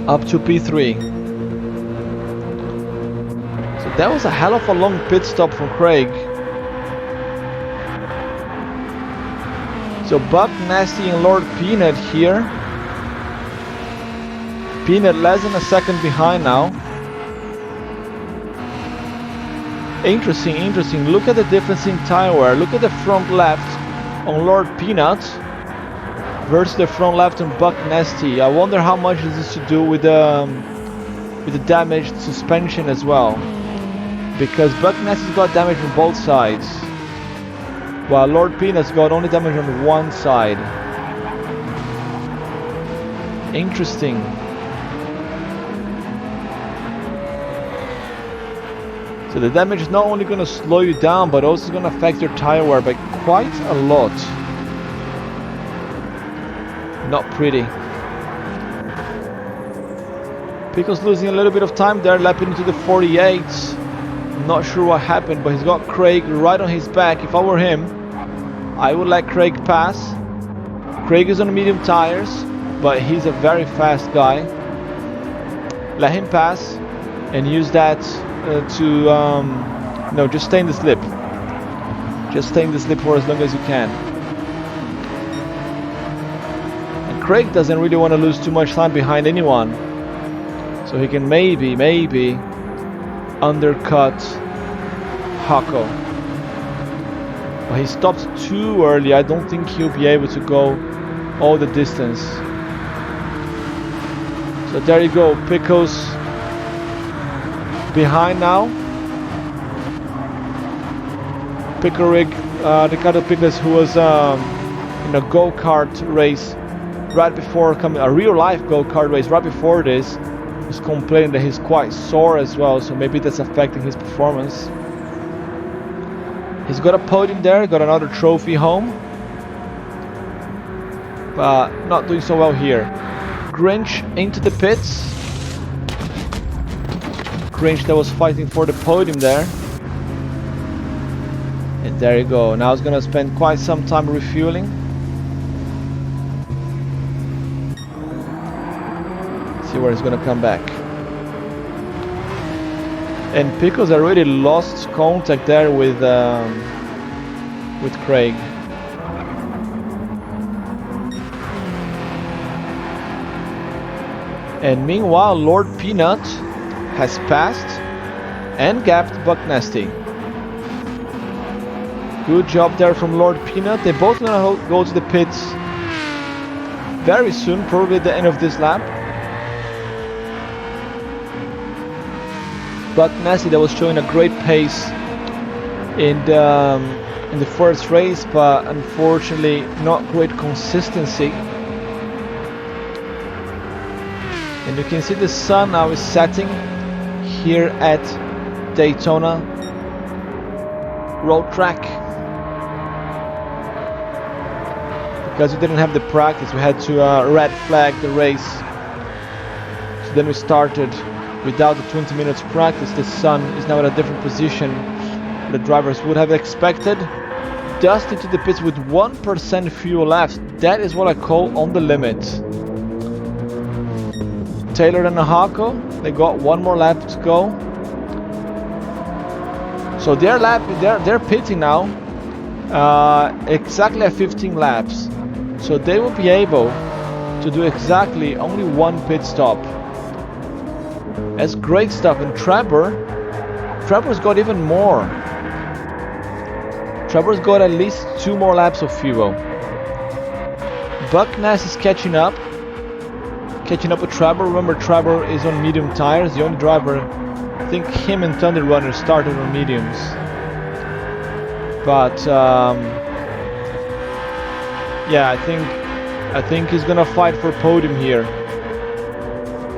Up to P3. So that was a hell of a long pit stop from Craig. So Buck Nasty and Lord Peanut here. Peanut less than a second behind now. Interesting. Look at the difference in tire wear. Look at the front left on Lord Peanut versus the front left on Buck Nasty. I wonder how much is this to do with the damaged suspension as well, because Buck Nasty's got damage on both sides, while Lord Peanut's got only damage on one side. Interesting. So the damage is not only going to slow you down, but also going to affect your tire wear by quite a lot. Not pretty. Pickles losing a little bit of time there, lapping into the 48s. Not sure what happened, but he's got Craig right on his back. If I were him, I would let Craig pass. Craig is on medium tires, but he's a very fast guy. Let him pass and use that no, just stay in the slip. Just stay in the slip for as long as you can. And Craig doesn't really want to lose too much time behind anyone, so he can maybe undercut Hako. But he stopped too early. I don't think he'll be able to go all the distance. So there you go, Pickles behind now. Ricardo Pickles, who was in a go-kart race right before coming, a real-life go-kart race right before this, was complaining that he's quite sore as well, so maybe that's affecting his performance. He's got a podium there, got another trophy home, but not doing so well here. Grinch into the pits. Grinch that was fighting for the podium there. And there you go. Now he's gonna spend quite some time refueling. See where he's gonna come back. And Pickles already lost contact there with Craig. And meanwhile, Lord Peanut has passed and gapped Buck Nasty. Good job there from Lord Peanut. They both gonna go to the pits very soon, probably at the end of this lap. Buck Nasty that was showing a great pace in the first race, but unfortunately not great consistency. And you can see the sun now is setting here at Daytona road track. Because we didn't have the practice, we had to red flag the race. So then we started without the 20 minutes practice. The sun is now at a different position than the drivers would have expected. Dust into the pits with 1% fuel left. That is what I call on the limit. Taylor and Hako, they got one more lap to go. So they're pitting now exactly at 15 laps. So they will be able to do exactly only one pit stop. That's great stuff. And Trevor's got even more. Trevor's got at least 2 more laps of fuel. Buck Nass is catching up with Trevor. Remember, Trevor is on medium tires. The only driver, I think him and Thunder Runner started on mediums. But yeah, I think he's gonna fight for podium here,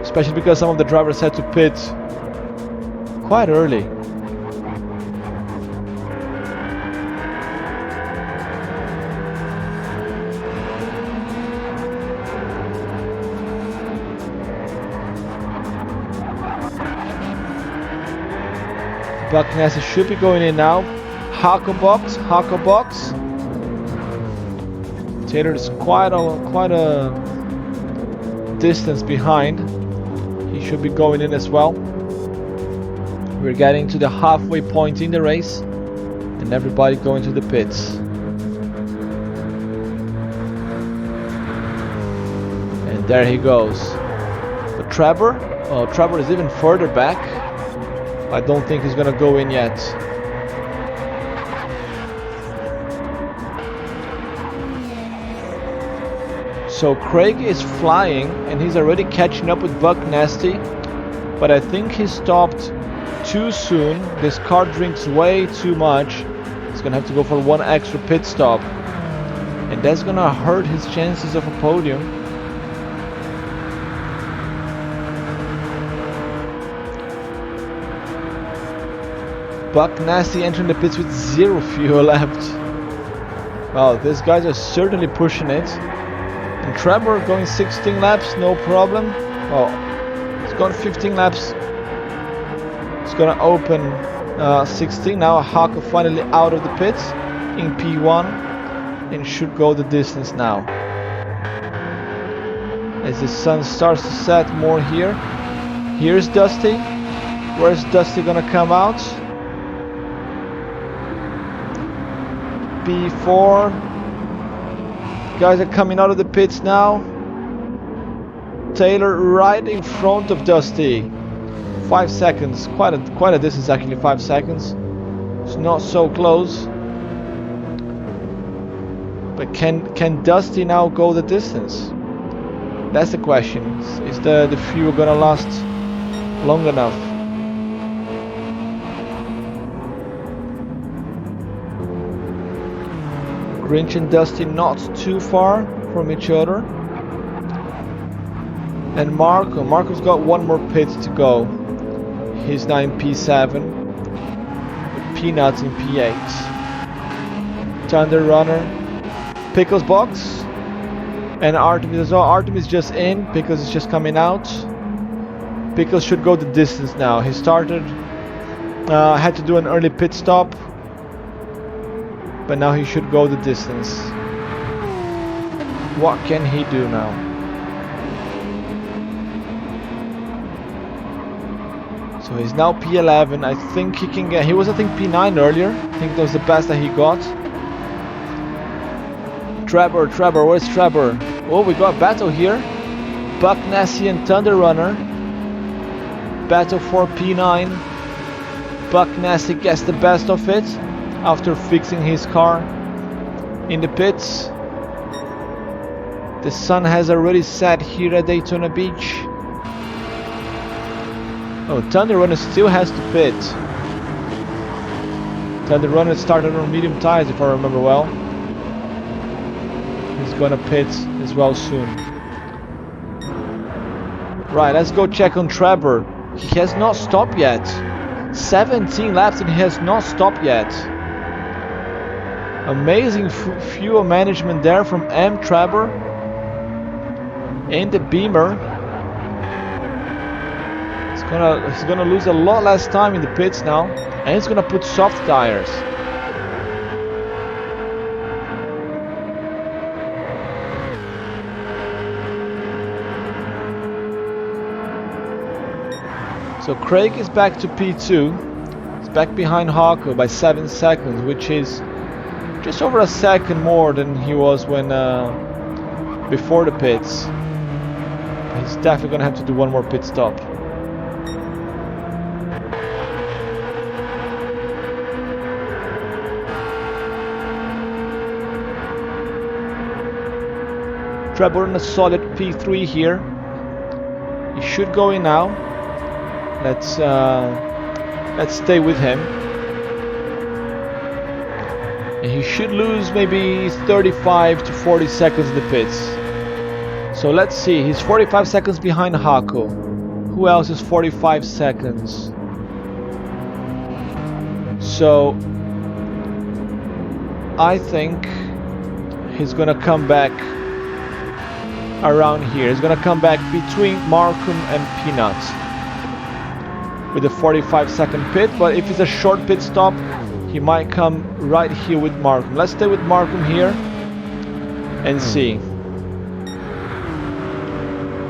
especially because some of the drivers had to pit quite early. Buck Nasty should be going in now. Hako box. Taylor is quite a distance behind. He should be going in as well. We're getting to the halfway point in the race, and everybody going to the pits. And there he goes. But Trevor. Oh, Trevor is even further back. I don't think he's gonna go in yet. So Craig is flying and he's already catching up with Buck Nasty, but I think he stopped too soon. This car drinks way too much. He's gonna have to go for one extra pit stop, and that's gonna hurt his chances of a podium. Buck Nasty entering the pits with 0 fuel left. Wow, these guys are certainly pushing it. And Trevor going 16 laps, no problem. Oh, he's gone 15 laps. It's gonna open 16. Now Hako finally out of the pits in P1 and should go the distance now. As the sun starts to set more here. Here's Dusty. Where's Dusty gonna come out? P4. Guys are coming out of the pits now. Taylor right in front of Dusty. 5 seconds, quite a distance actually. 5 seconds. It's not so close. But can Dusty now go the distance? That's the question. Is the fuel gonna last long enough? Grinch and Dusty not too far from each other. And Marco's got one more pit to go. He's now in P7. Peanuts in P8. Thunder Runner. Pickles box. And Artemis as well. Artemis just in. Pickles is just coming out. Pickles should go the distance now. He started, had to do an early pit stop. But now he should go the distance. What can he do now? So he's now P11. I think he can get... He was, I think, P9 earlier. I think that was the best that he got. Trevor, where's Trevor? Oh, we got a battle here. Buck Nasty and Thunder Runner. Battle for P9. Buck Nasty gets the best of it after fixing his car in the pits. The sun has already set here at Daytona Beach. Oh, Thunder Runner still has to pit. Thunder Runner started on medium tires, if I remember well. He's gonna pit as well soon. Right, let's go check on Trevor. He has not stopped yet. 17 laps and he has not stopped yet. Amazing fuel management there from Trevor in the Beamer. He's gonna lose a lot less time in the pits now, and he's gonna put soft tires. So Craig is back to P2. He's back behind Hako by 7 seconds, which is just over a second more than he was when before the pits. He's definitely gonna have to do one more pit stop. Trevor in a solid P3 here. He should go in now. Let's stay with him. And he should lose maybe 35 to 40 seconds in the pits. So let's see. He's 45 seconds behind Hako. Who else is 45 seconds? So I think he's gonna come back around here. He's gonna come back between Markham and Peanut with a 45-second pit, but if it's a short pit stop, he might come right here with Markham. Let's stay with Markham here and see.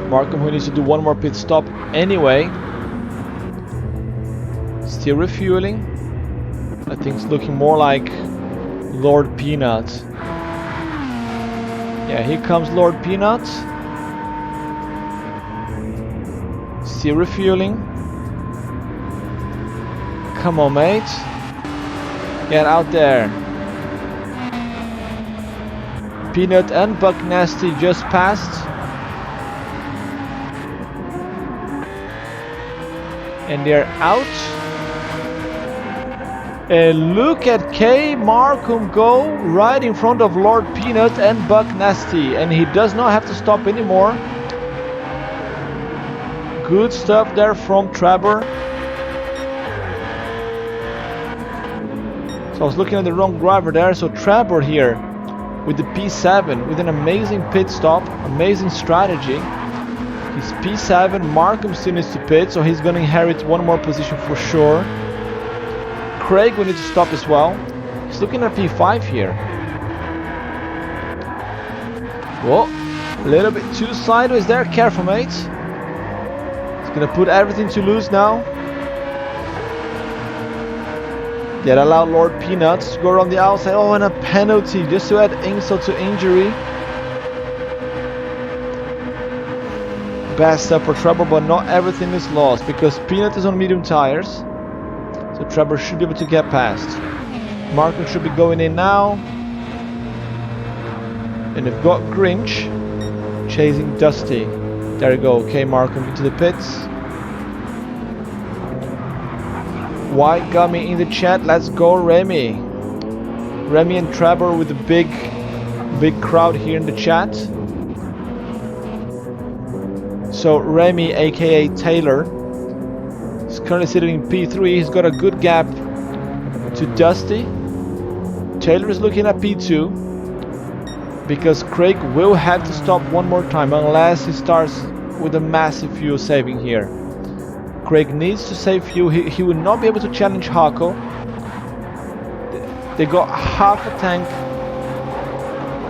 Markham, who needs to do one more pit stop anyway. Still refueling. I think it's looking more like Lord Peanut. Yeah, here comes Lord Peanut. Still refueling. Come on, mate. Get out there. Peanut and Buck Nasty just passed. And they're out. And look at K. Markham go right in front of Lord Peanut and Buck Nasty. And he does not have to stop anymore. Good stuff there from Trevor. So I was looking at the wrong driver there. So Trevor here with the P7 with an amazing pit stop. Amazing strategy. He's P7. Markham still needs to pit. So he's going to inherit one more position for sure. Craig will need to stop as well. He's looking at P5 here. Whoa, a little bit too sideways there. Careful, mate. He's gonna put everything to lose now. That allowed Lord Peanuts to go around the outside. Oh, and a penalty just to add insult to injury. Bad stuff for Trevor, but not everything is lost because Peanut is on medium tires. So Trevor should be able to get past. Markham should be going in now. And they've got Grinch chasing Dusty. There you go. Okay, Markham into the pits. White Gummy in the chat. Let's go, Remy. Remy and Trevor with a big crowd here in the chat. So Remy, aka Taylor, is currently sitting in P3. He's got a good gap to Dusty. Taylor is looking at P2 because Craig will have to stop one more time unless he starts with a massive fuel saving here. Craig needs to save fuel. He will not be able to challenge Hako. They got half a tank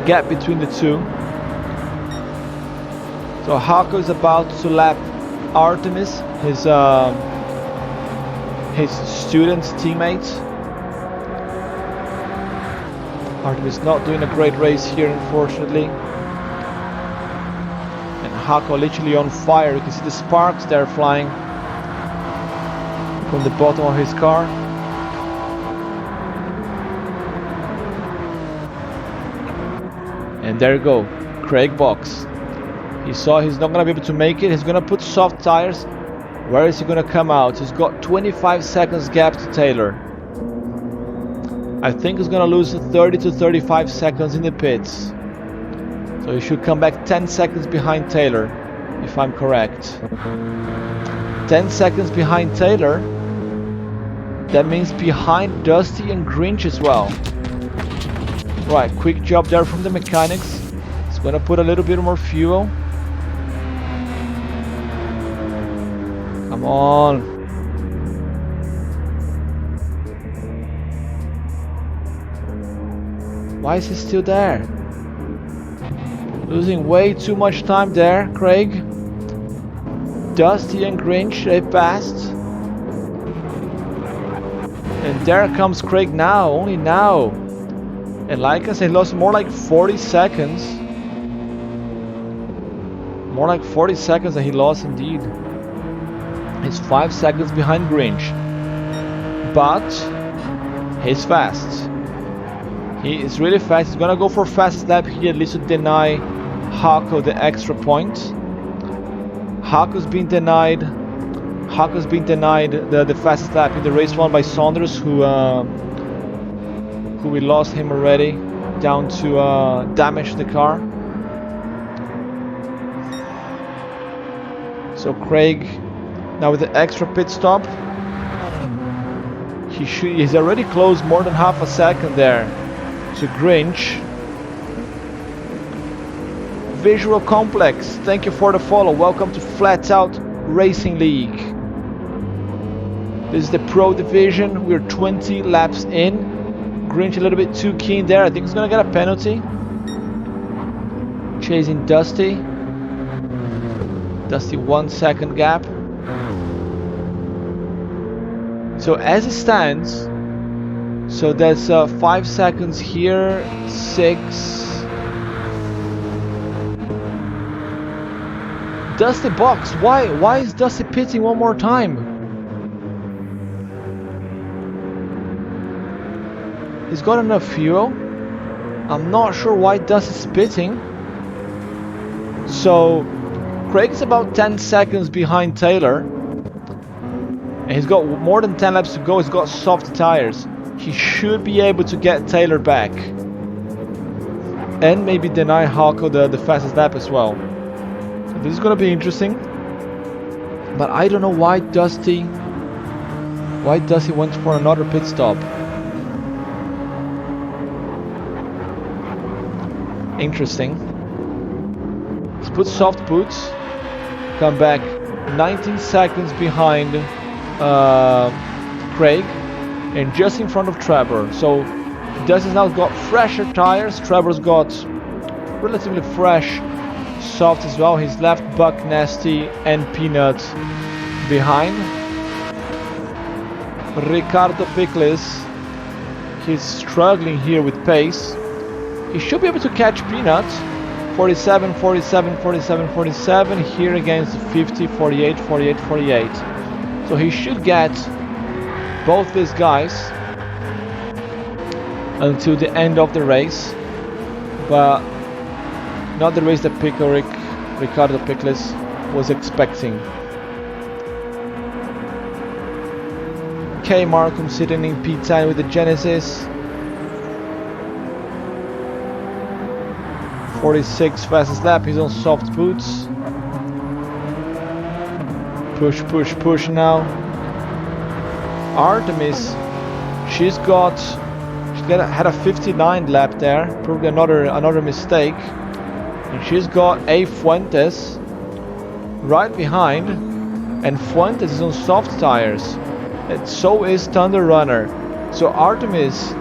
gap between the two. So Hako is about to lap Artemis, his student's teammate. Artemis not doing a great race here, unfortunately. And Hako literally on fire. You can see the sparks there flying from the bottom of his car. And there you go, Craig box. He saw he's not going to be able to make it. He's going to put soft tires. Where is he going to come out? He's got 25 seconds gap to Taylor. I think he's going to lose 30 to 35 seconds in the pits. So he should come back 10 seconds behind Taylor, if I'm correct. 10 seconds behind Taylor. That means behind Dusty and Grinch as well. Right, quick job there from the mechanics. It's going to put a little bit more fuel. Come on. Why is he still there? Losing way too much time there, Craig. Dusty and Grinch, they passed. And there comes Craig now, only now. And like I said, lost more like 40 seconds. More like 40 seconds that he lost indeed. He's 5 seconds behind Grinch. But he's fast. He is really fast. He's gonna go for fastest lap here, at least to deny Hako the extra point. Hako's been denied. Hako's been denied the fastest lap in the race won by Saunders, who we lost him already down to damage the car. So Craig now with the extra pit stop. He's already closed more than half a second there to Grinch. Visual Complex, thank you for the follow. Welcome to Flat Out Racing League. This is the Pro Division. We're 20 laps in. Grinch a little bit too keen there. I think he's gonna get a penalty. Chasing Dusty. Dusty 1 second gap. So as it stands, so that's 5 seconds here, 6. Dusty box. Why is Dusty pitting one more time? He's got enough fuel. I'm not sure why Dusty's pitting. So Craig's about 10 seconds behind Taylor. And he's got more than 10 laps to go. He's got soft tires. He should be able to get Taylor back. And maybe deny Hako the fastest lap as well. So this is going to be interesting. But I don't know why Dusty went for another pit stop. Interesting. Let's put soft boots. Come back 19 seconds behind Craig and just in front of Trevor. So Dusty's now got fresher tires. Trevor's got relatively fresh soft as well. He's left Buck Nasty and Peanut behind. Ricardo Pickles, he's struggling here with pace. He should be able to catch Peanut. 47, 47, 47, 47 here against 50, 48, 48, 48. So he should get both these guys until the end of the race, but not the race that Ricardo Pickles was expecting. K Markham sitting in P10 with the Genesis. 46 fastest lap, he's on soft boots. Push, push, push now. Artemis, she had a 59 lap there, probably another mistake. And she's got A Fuentes right behind, and Fuentes is on soft tires. And so is Thunder Runner. So Artemis,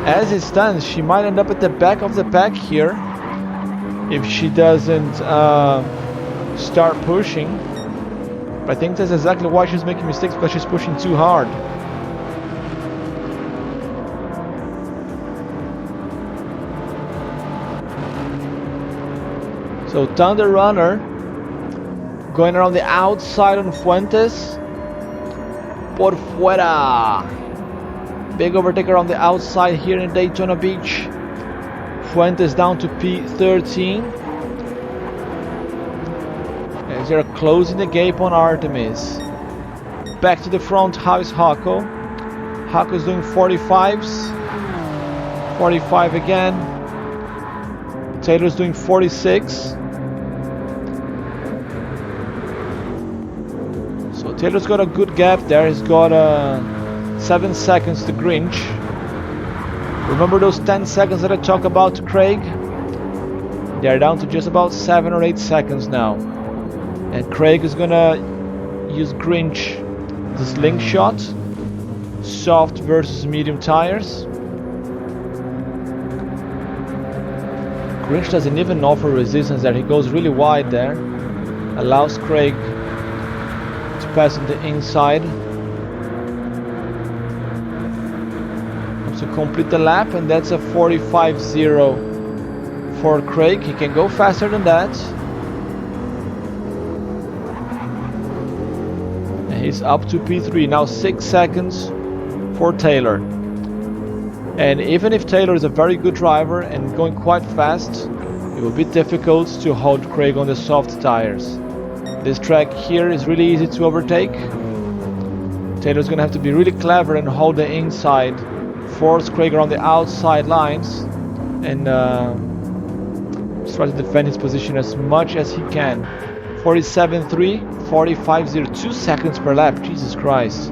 as it stands, she might end up at the back of the pack here if she doesn't start pushing. But I think that's exactly why she's making mistakes, because she's pushing too hard. So Thunder Runner going around the outside on Fuentes. Por fuera. Big overtake around the outside here in Daytona Beach. Fuentes down to P13. As they're closing the gap on Artemis. Back to the front, how is Hako? Hako's doing 45s. 45 again. Taylor's doing 46. So Taylor's got a good gap there. He's got 7 seconds to Grinch. Remember those 10 seconds that I talked about to Craig? They're down to just about 7 or 8 seconds now. And Craig is gonna use Grinch, the slingshot. Soft versus medium tires. Grinch doesn't even offer resistance there. He goes really wide there. Allows Craig to pass on the inside. To complete the lap, and that's a 45.0 for Craig. He can go faster than that. And he's up to P3. Now 6 seconds for Taylor. And even if Taylor is a very good driver and going quite fast, it will be difficult to hold Craig on the soft tires. This track here is really easy to overtake. Taylor's gonna have to be really clever and hold the inside, force Craig around the outside lines, and try to defend his position as much as he can. 47.3, 45.0, 2 seconds per lap. Jesus Christ.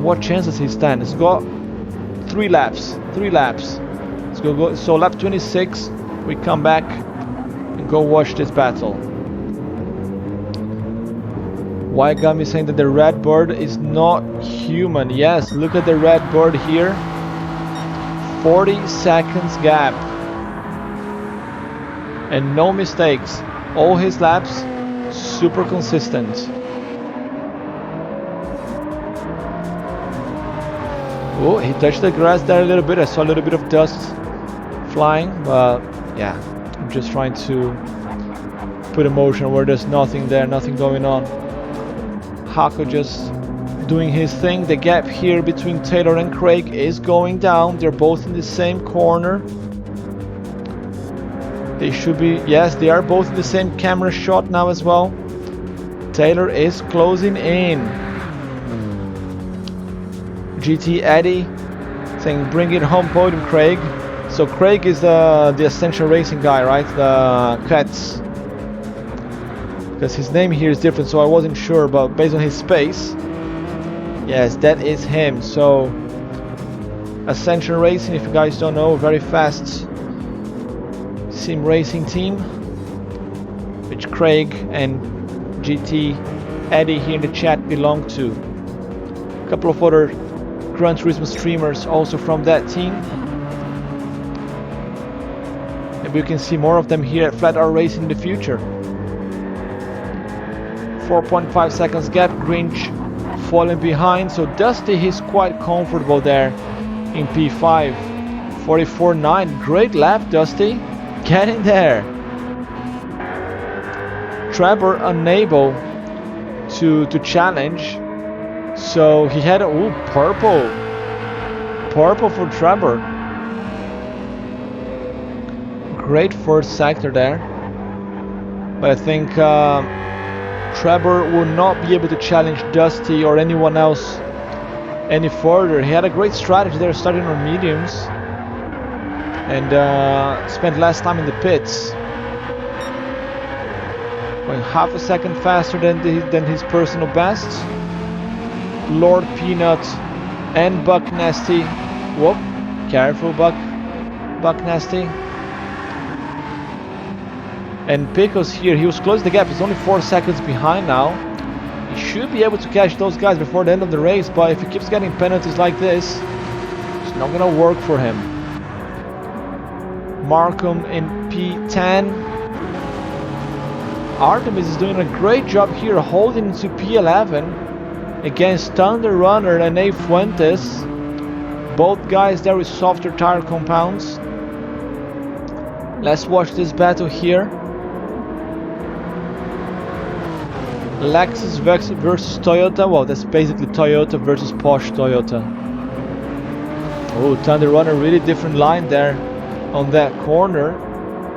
What chance does he stand? He's got 3 laps. Let's go. So lap 26, we come back and go watch this battle. Waigami saying that the red bird is not human. Yes, look at the red bird here. 40 seconds gap. And no mistakes. All his laps super consistent. Oh, he touched the grass there a little bit. I saw a little bit of dust flying, but yeah, I'm just trying to put in motion where there's nothing there, nothing going on. Hako just doing his thing. The gap here between Taylor and Craig is going down. They're both in the same corner. They should be, yes, they are both in the same camera shot now as well. Taylor is closing in. GT Eddie saying bring it home podium, Craig. So Craig is the Essential Racing guy, right? The Cats. Because his name here is different, so I wasn't sure, but based on his space, yes, that is him. So Essential Racing, if you guys don't know, very fast sim racing team, which Craig and GT Eddie here in the chat belong to. A couple of other Gran Turismo streamers also from that team. Maybe you can see more of them here at Flat Out Racing in the future. 4.5 seconds gap, Grinch falling behind, so Dusty is quite comfortable there in P5. 44.9, great lap, Dusty, getting there. Trevor unable to challenge, so he had a purple for Trevor. Great first sector there, but I think Trevor will not be able to challenge Dusty or anyone else any further. He had a great strategy there, starting on mediums and spent less time in the pits, going half a second faster than his personal best. Lord Peanut and Buck Nasty. Whoop, careful Buck Nasty. And Pickles here, he was closing the gap. He's only 4 seconds behind now. He should be able to catch those guys before the end of the race, but if he keeps getting penalties like this, it's not gonna work for him. Markham in P10. Artemis is doing a great job here, holding to P11 against Thunder Runner and A Fuentes. Both guys there with softer tire compounds. Let's watch this battle here. Lexus versus Toyota. Well, that's basically Toyota versus Porsche Toyota. Oh, Thunder Runner, really different line there on that corner.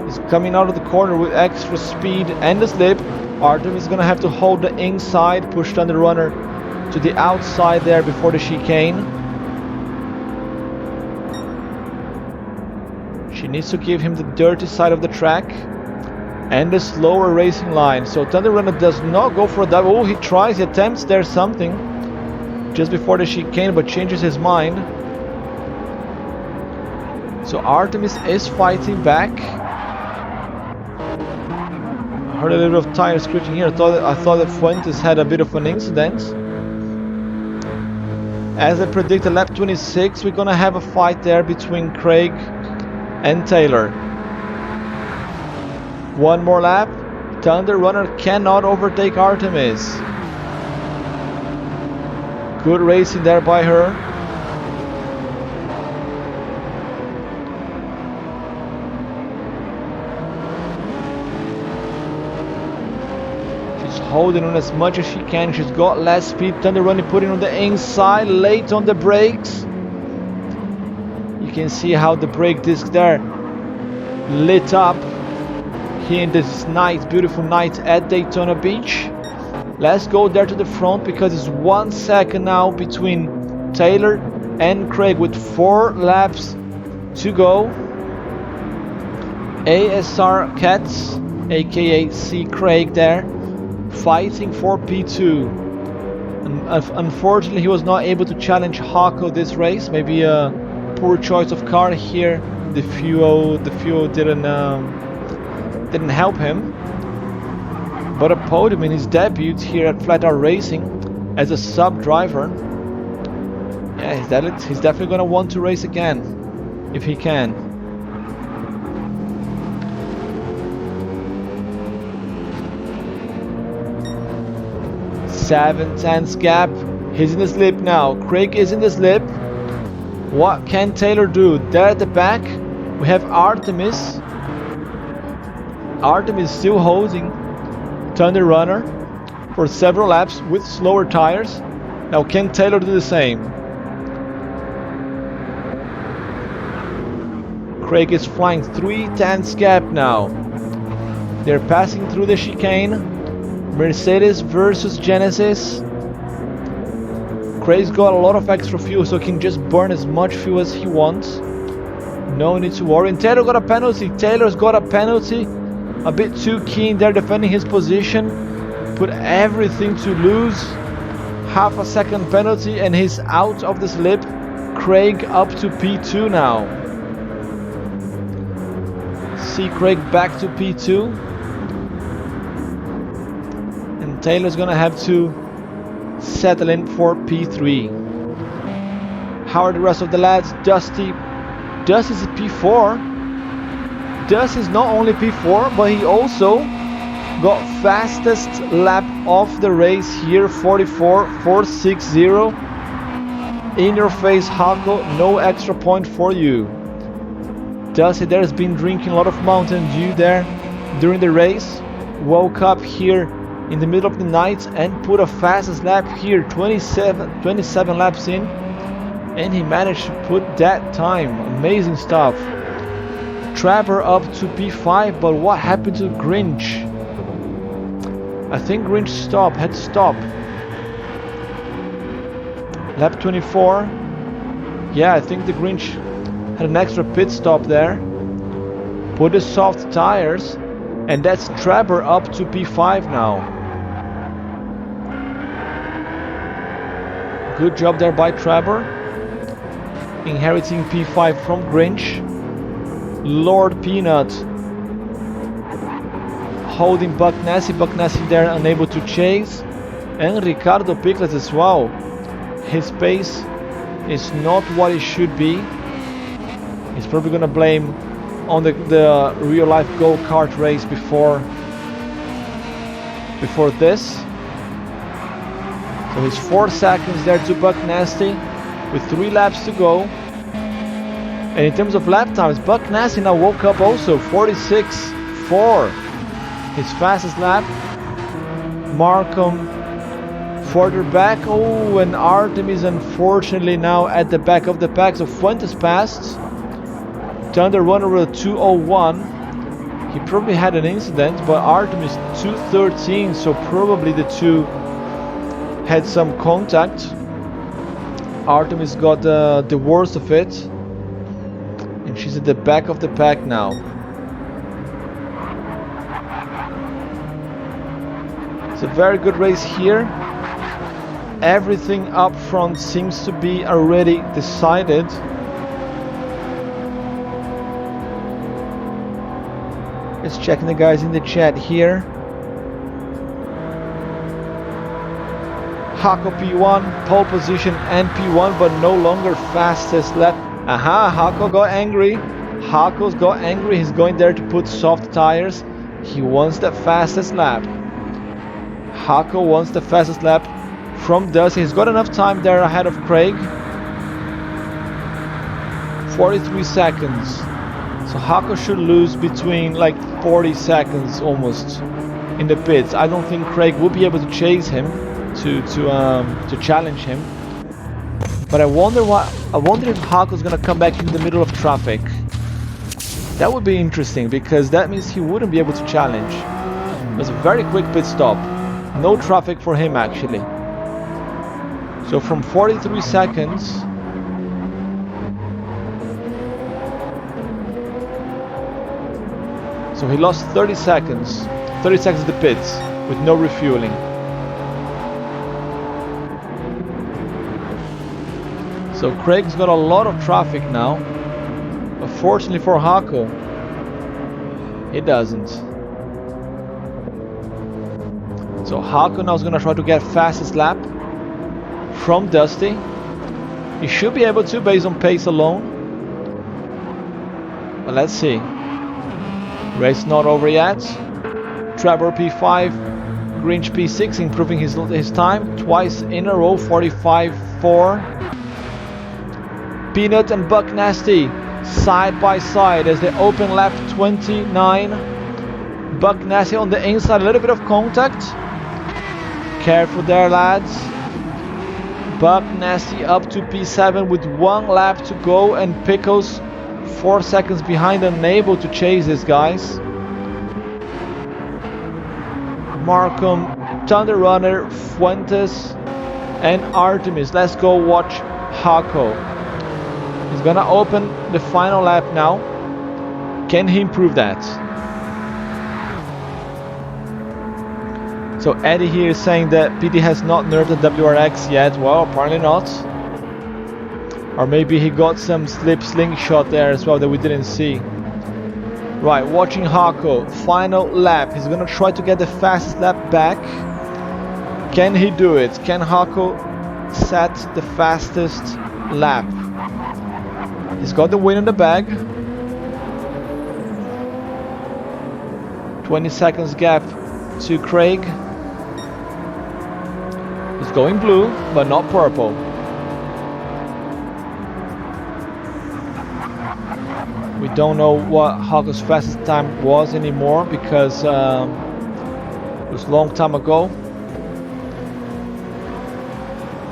He's coming out of the corner with extra speed and the slip. Artem is gonna have to hold the inside, push Thunder Runner to the outside there before the chicane. She needs to give him the dirty side of the track and the slower racing line. So Thunder Runner does not go for a double. Oh, he tries, he attempts there something just before the chicane, but changes his mind. So Artemis is fighting back. I heard a little bit of tire screeching here. I thought that Fuentes had a bit of an incident. As I predicted, lap 26, we're gonna have a fight there between Craig and Taylor. One more lap. Thunder Runner cannot overtake Artemis. Good racing there by her. She's holding on as much as she can. She's got less speed. Thunder Runner putting on the inside, late on the brakes. You can see how the brake disc there lit up here in this night, beautiful night at Daytona Beach. Let's go there to the front because it's 1 second now between Taylor and Craig with 4 laps to go. ASR Cats, aka C Craig there, fighting for P2. Unfortunately, he was not able to challenge Hako this race. Maybe a poor choice of car here. The fuel didn't help him. But a podium in his debut here at Flat Out Racing as a sub driver. Yeah, he's definitely gonna want to race again if he can. Seven tenths gap. He's in the slip now. Craig is in the slip. What can Taylor do? There at the back we have Artemis. Artemis still holding Thunder Runner for several laps with slower tires. Now can Taylor do the same? Craig is flying 3/10 gap now. They're passing through the chicane. Mercedes versus Genesis. Craig's got a lot of extra fuel, so he can just burn as much fuel as he wants. No need to worry. And Taylor got a penalty. Taylor's got a penalty. A bit too keen there defending his position. Put everything to lose. Half a second penalty and he's out of the slip. Craig up to P2 now. See Craig back to P2. And Taylor's gonna have to settle in for P3. How are the rest of the lads? Dusty is P4. Dusty is not only P4, but he also got fastest lap of the race here, 44.460. In your face, Hako, no extra point for you. Dusty there has been drinking a lot of Mountain Dew there during the race. Woke up here in the middle of the night and put a fastest lap here, 27 laps in. And he managed to put that time. Amazing stuff. Trevor up to P5, but what happened to Grinch? I think Grinch had to stop. Lap 24. Yeah, I think the Grinch had an extra pit stop there. Put the soft tires, and that's Trevor up to P5 now. Good job there by Trevor. Inheriting P5 from Grinch. Lord Peanut holding Buck Nasty there unable to chase, and Ricardo Pickles as well. His pace is not what it should be. He's probably gonna blame on the real life go-kart race before this. So he's 4 seconds there to Buck Nasty with 3 laps to go. And in terms of lap times, Buck Nasty now woke up also, 46.4. His fastest lap. Markham further back. Oh, and Artemis unfortunately now at the back of the pack. So Fuentes passed. Thunder Runner with a 2:01. He probably had an incident, but Artemis 2:13. So probably the two had some contact. Artemis got the worst of it. And she's at the back of the pack now. It's a very good race here. Everything up front seems to be already decided. Let's check the guys in the chat here. Hako P1, pole position and P1, but no longer fastest lap. Aha, Hako got angry. Hako's got angry. He's going there to put soft tires. He wants the fastest lap. Hako wants the fastest lap from Dusty. He's got enough time there ahead of Craig. 43 seconds. So Hako should lose between like 40 seconds almost in the pits. I don't think Craig will be able to chase him to challenge him. But I wonder if Hako's gonna come back in the middle of traffic. That would be interesting because that means he wouldn't be able to challenge. It was a very quick pit stop. No traffic for him actually. So from 43 seconds. So he lost 30 seconds. 30 seconds at the pits with no refueling. So Craig's got a lot of traffic now. But fortunately for Hako, he doesn't. So Hako now is going to try to get fastest lap from Dusty. He should be able to based on pace alone. But let's see. Race not over yet. Trevor P5, Grinch P6, improving his time twice in a row, 45.4. Peanut and Buck Nasty side by side as they open lap 29. Buck Nasty on the inside, a little bit of contact. Careful there, lads. Buck Nasty up to P7 with 1 lap to go, and Pickles 4 seconds behind, unable to chase these guys. Markham, Thunder Runner, Fuentes, and Artemis. Let's go watch Hako. He's gonna open the final lap now. Can he improve that? So Eddie here is saying that PD has not nerfed the WRX yet. Well, apparently not. Or maybe he got some slingshot there as well that we didn't see. Right, watching Hako, final lap. He's gonna try to get the fastest lap back. Can he do it? Can Hako set the fastest lap? He's got the win in the bag. 20 seconds gap to Craig. He's going blue, but not purple. We don't know what Hako's fastest time was anymore because it was a long time ago.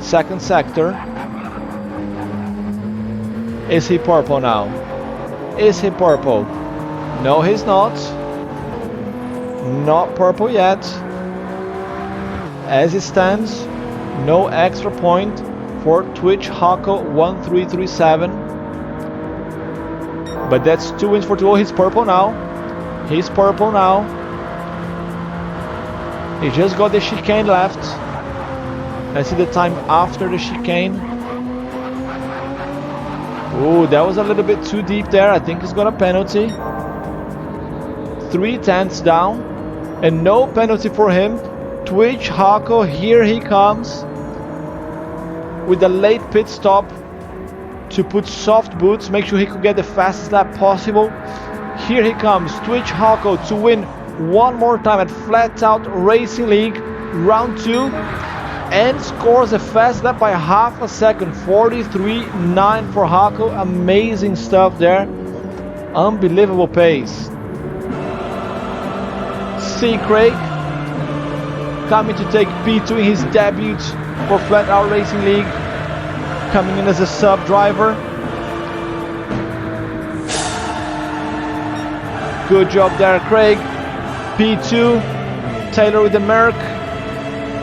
Second sector. Is he purple now? Is he purple? No, he's not. Not purple yet. As it stands, no extra point for Twitch Hako 1337. But that's 2 wins for 2. Oh, he's purple now. He's purple now. He just got the chicane left. Let's see the time after the chicane. Oh, that was a little bit too deep there. I think he's got a penalty. 3 tenths down. And no penalty for him. Twitch Hako, here he comes. With a late pit stop to put soft boots, make sure he could get the fastest lap possible. Here he comes, Twitch Hako, to win one more time at Flat Out Racing League round 2, and scores a fast lap by half a second. 43.9 for Hako. Amazing stuff there. Unbelievable pace. C. Craig coming to take P2 in his debut for Flat Out Racing League, coming in as a sub driver. Good job there, Craig. P2, Taylor with the Merc.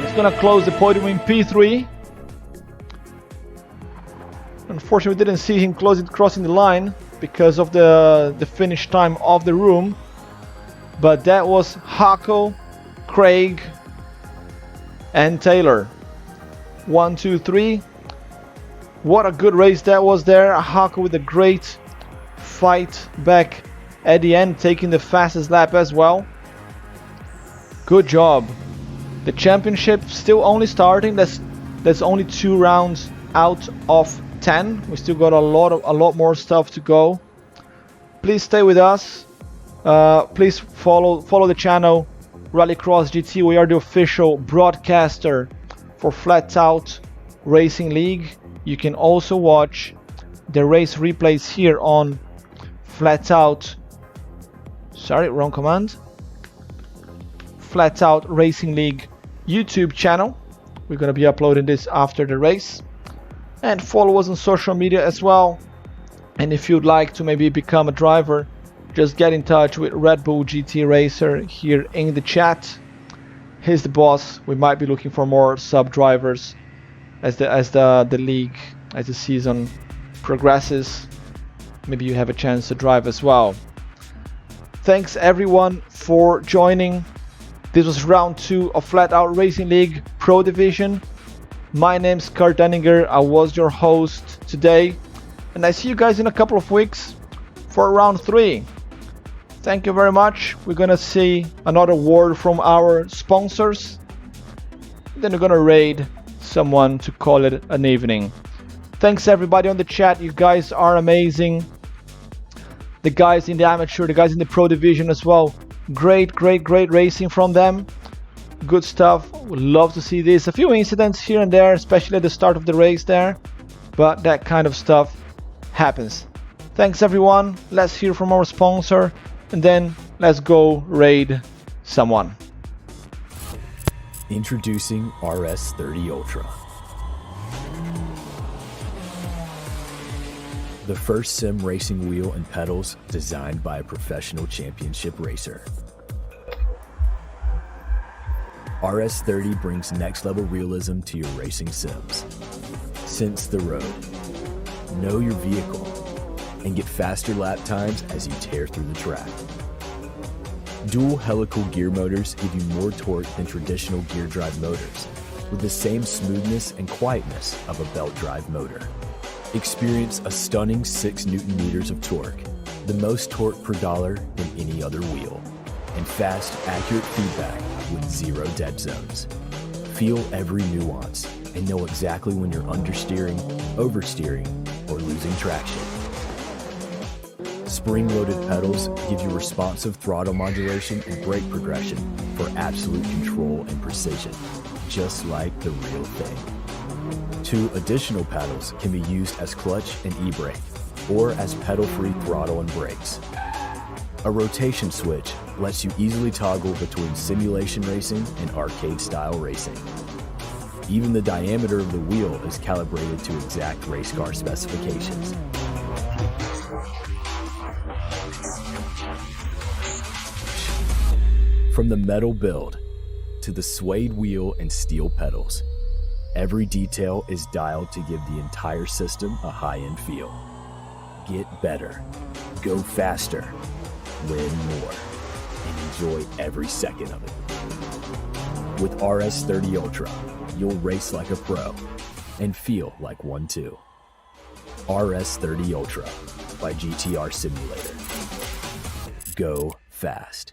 He's gonna close the podium in P3. Unfortunately, we didn't see him crossing the line because of the finish time of the room. But that was Hako, Craig, and Taylor. 1, 2, 3. What a good race that was there. Hako with a great fight back at the end, taking the fastest lap as well. Good job. The championship still only starting. That's only 2 rounds out of 10. We still got a lot more stuff to go. Please stay with us. Please follow the channel Rallycross GT. We are the official broadcaster for Flat Out Racing League. You can also watch the race replays here on Flat Out. Sorry, wrong command. Flat Out Racing League YouTube channel. We're gonna be uploading this after the race. And follow us on social media as well. And if you'd like to maybe become a driver, just get in touch with Red Bull GT Racer here in the chat. He's the boss. We might be looking for more sub drivers as the league, as the season progresses. Maybe you have a chance to drive as well. Thanks everyone for joining. This was round 2 of Flat Out Racing League Pro Division. My name's Kurt Denninger. I was your host today, and I see you guys in a couple of weeks for round 3. Thank you very much. We're gonna see another word from our sponsors. Then we're gonna raid someone to call it an evening. Thanks everybody on the chat. You guys are amazing. The guys in the amateur, the guys in the pro division as well. Great racing from them. Good stuff. Would love to see this. A few incidents here and there, especially at the start of the race there. But that kind of stuff happens. Thanks everyone. Let's hear from our sponsor. And then let's go raid someone. Introducing RS30 Ultra. The first sim racing wheel and pedals designed by a professional championship racer. RS30 brings next-level realism to your racing sims. Sense the road, know your vehicle, and get faster lap times as you tear through the track. Dual helical gear motors give you more torque than traditional gear drive motors, with the same smoothness and quietness of a belt drive motor. Experience a stunning 6 Newton meters of torque, the most torque per dollar than any other wheel, and fast, accurate feedback with 0 dead zones. Feel every nuance and know exactly when you're understeering, oversteering, or losing traction. Spring-loaded pedals give you responsive throttle modulation and brake progression for absolute control and precision, just like the real thing. 2 additional paddles can be used as clutch and e-brake, or as pedal-free throttle and brakes. A rotation switch lets you easily toggle between simulation racing and arcade-style racing. Even the diameter of the wheel is calibrated to exact race car specifications. From the metal build to the suede wheel and steel pedals, every detail is dialed to give the entire system a high-end feel. Get better, go faster, win more, and enjoy every second of it. With RS30 Ultra, you'll race like a pro and feel like one too. RS30 Ultra by GTR Simulator. Go fast.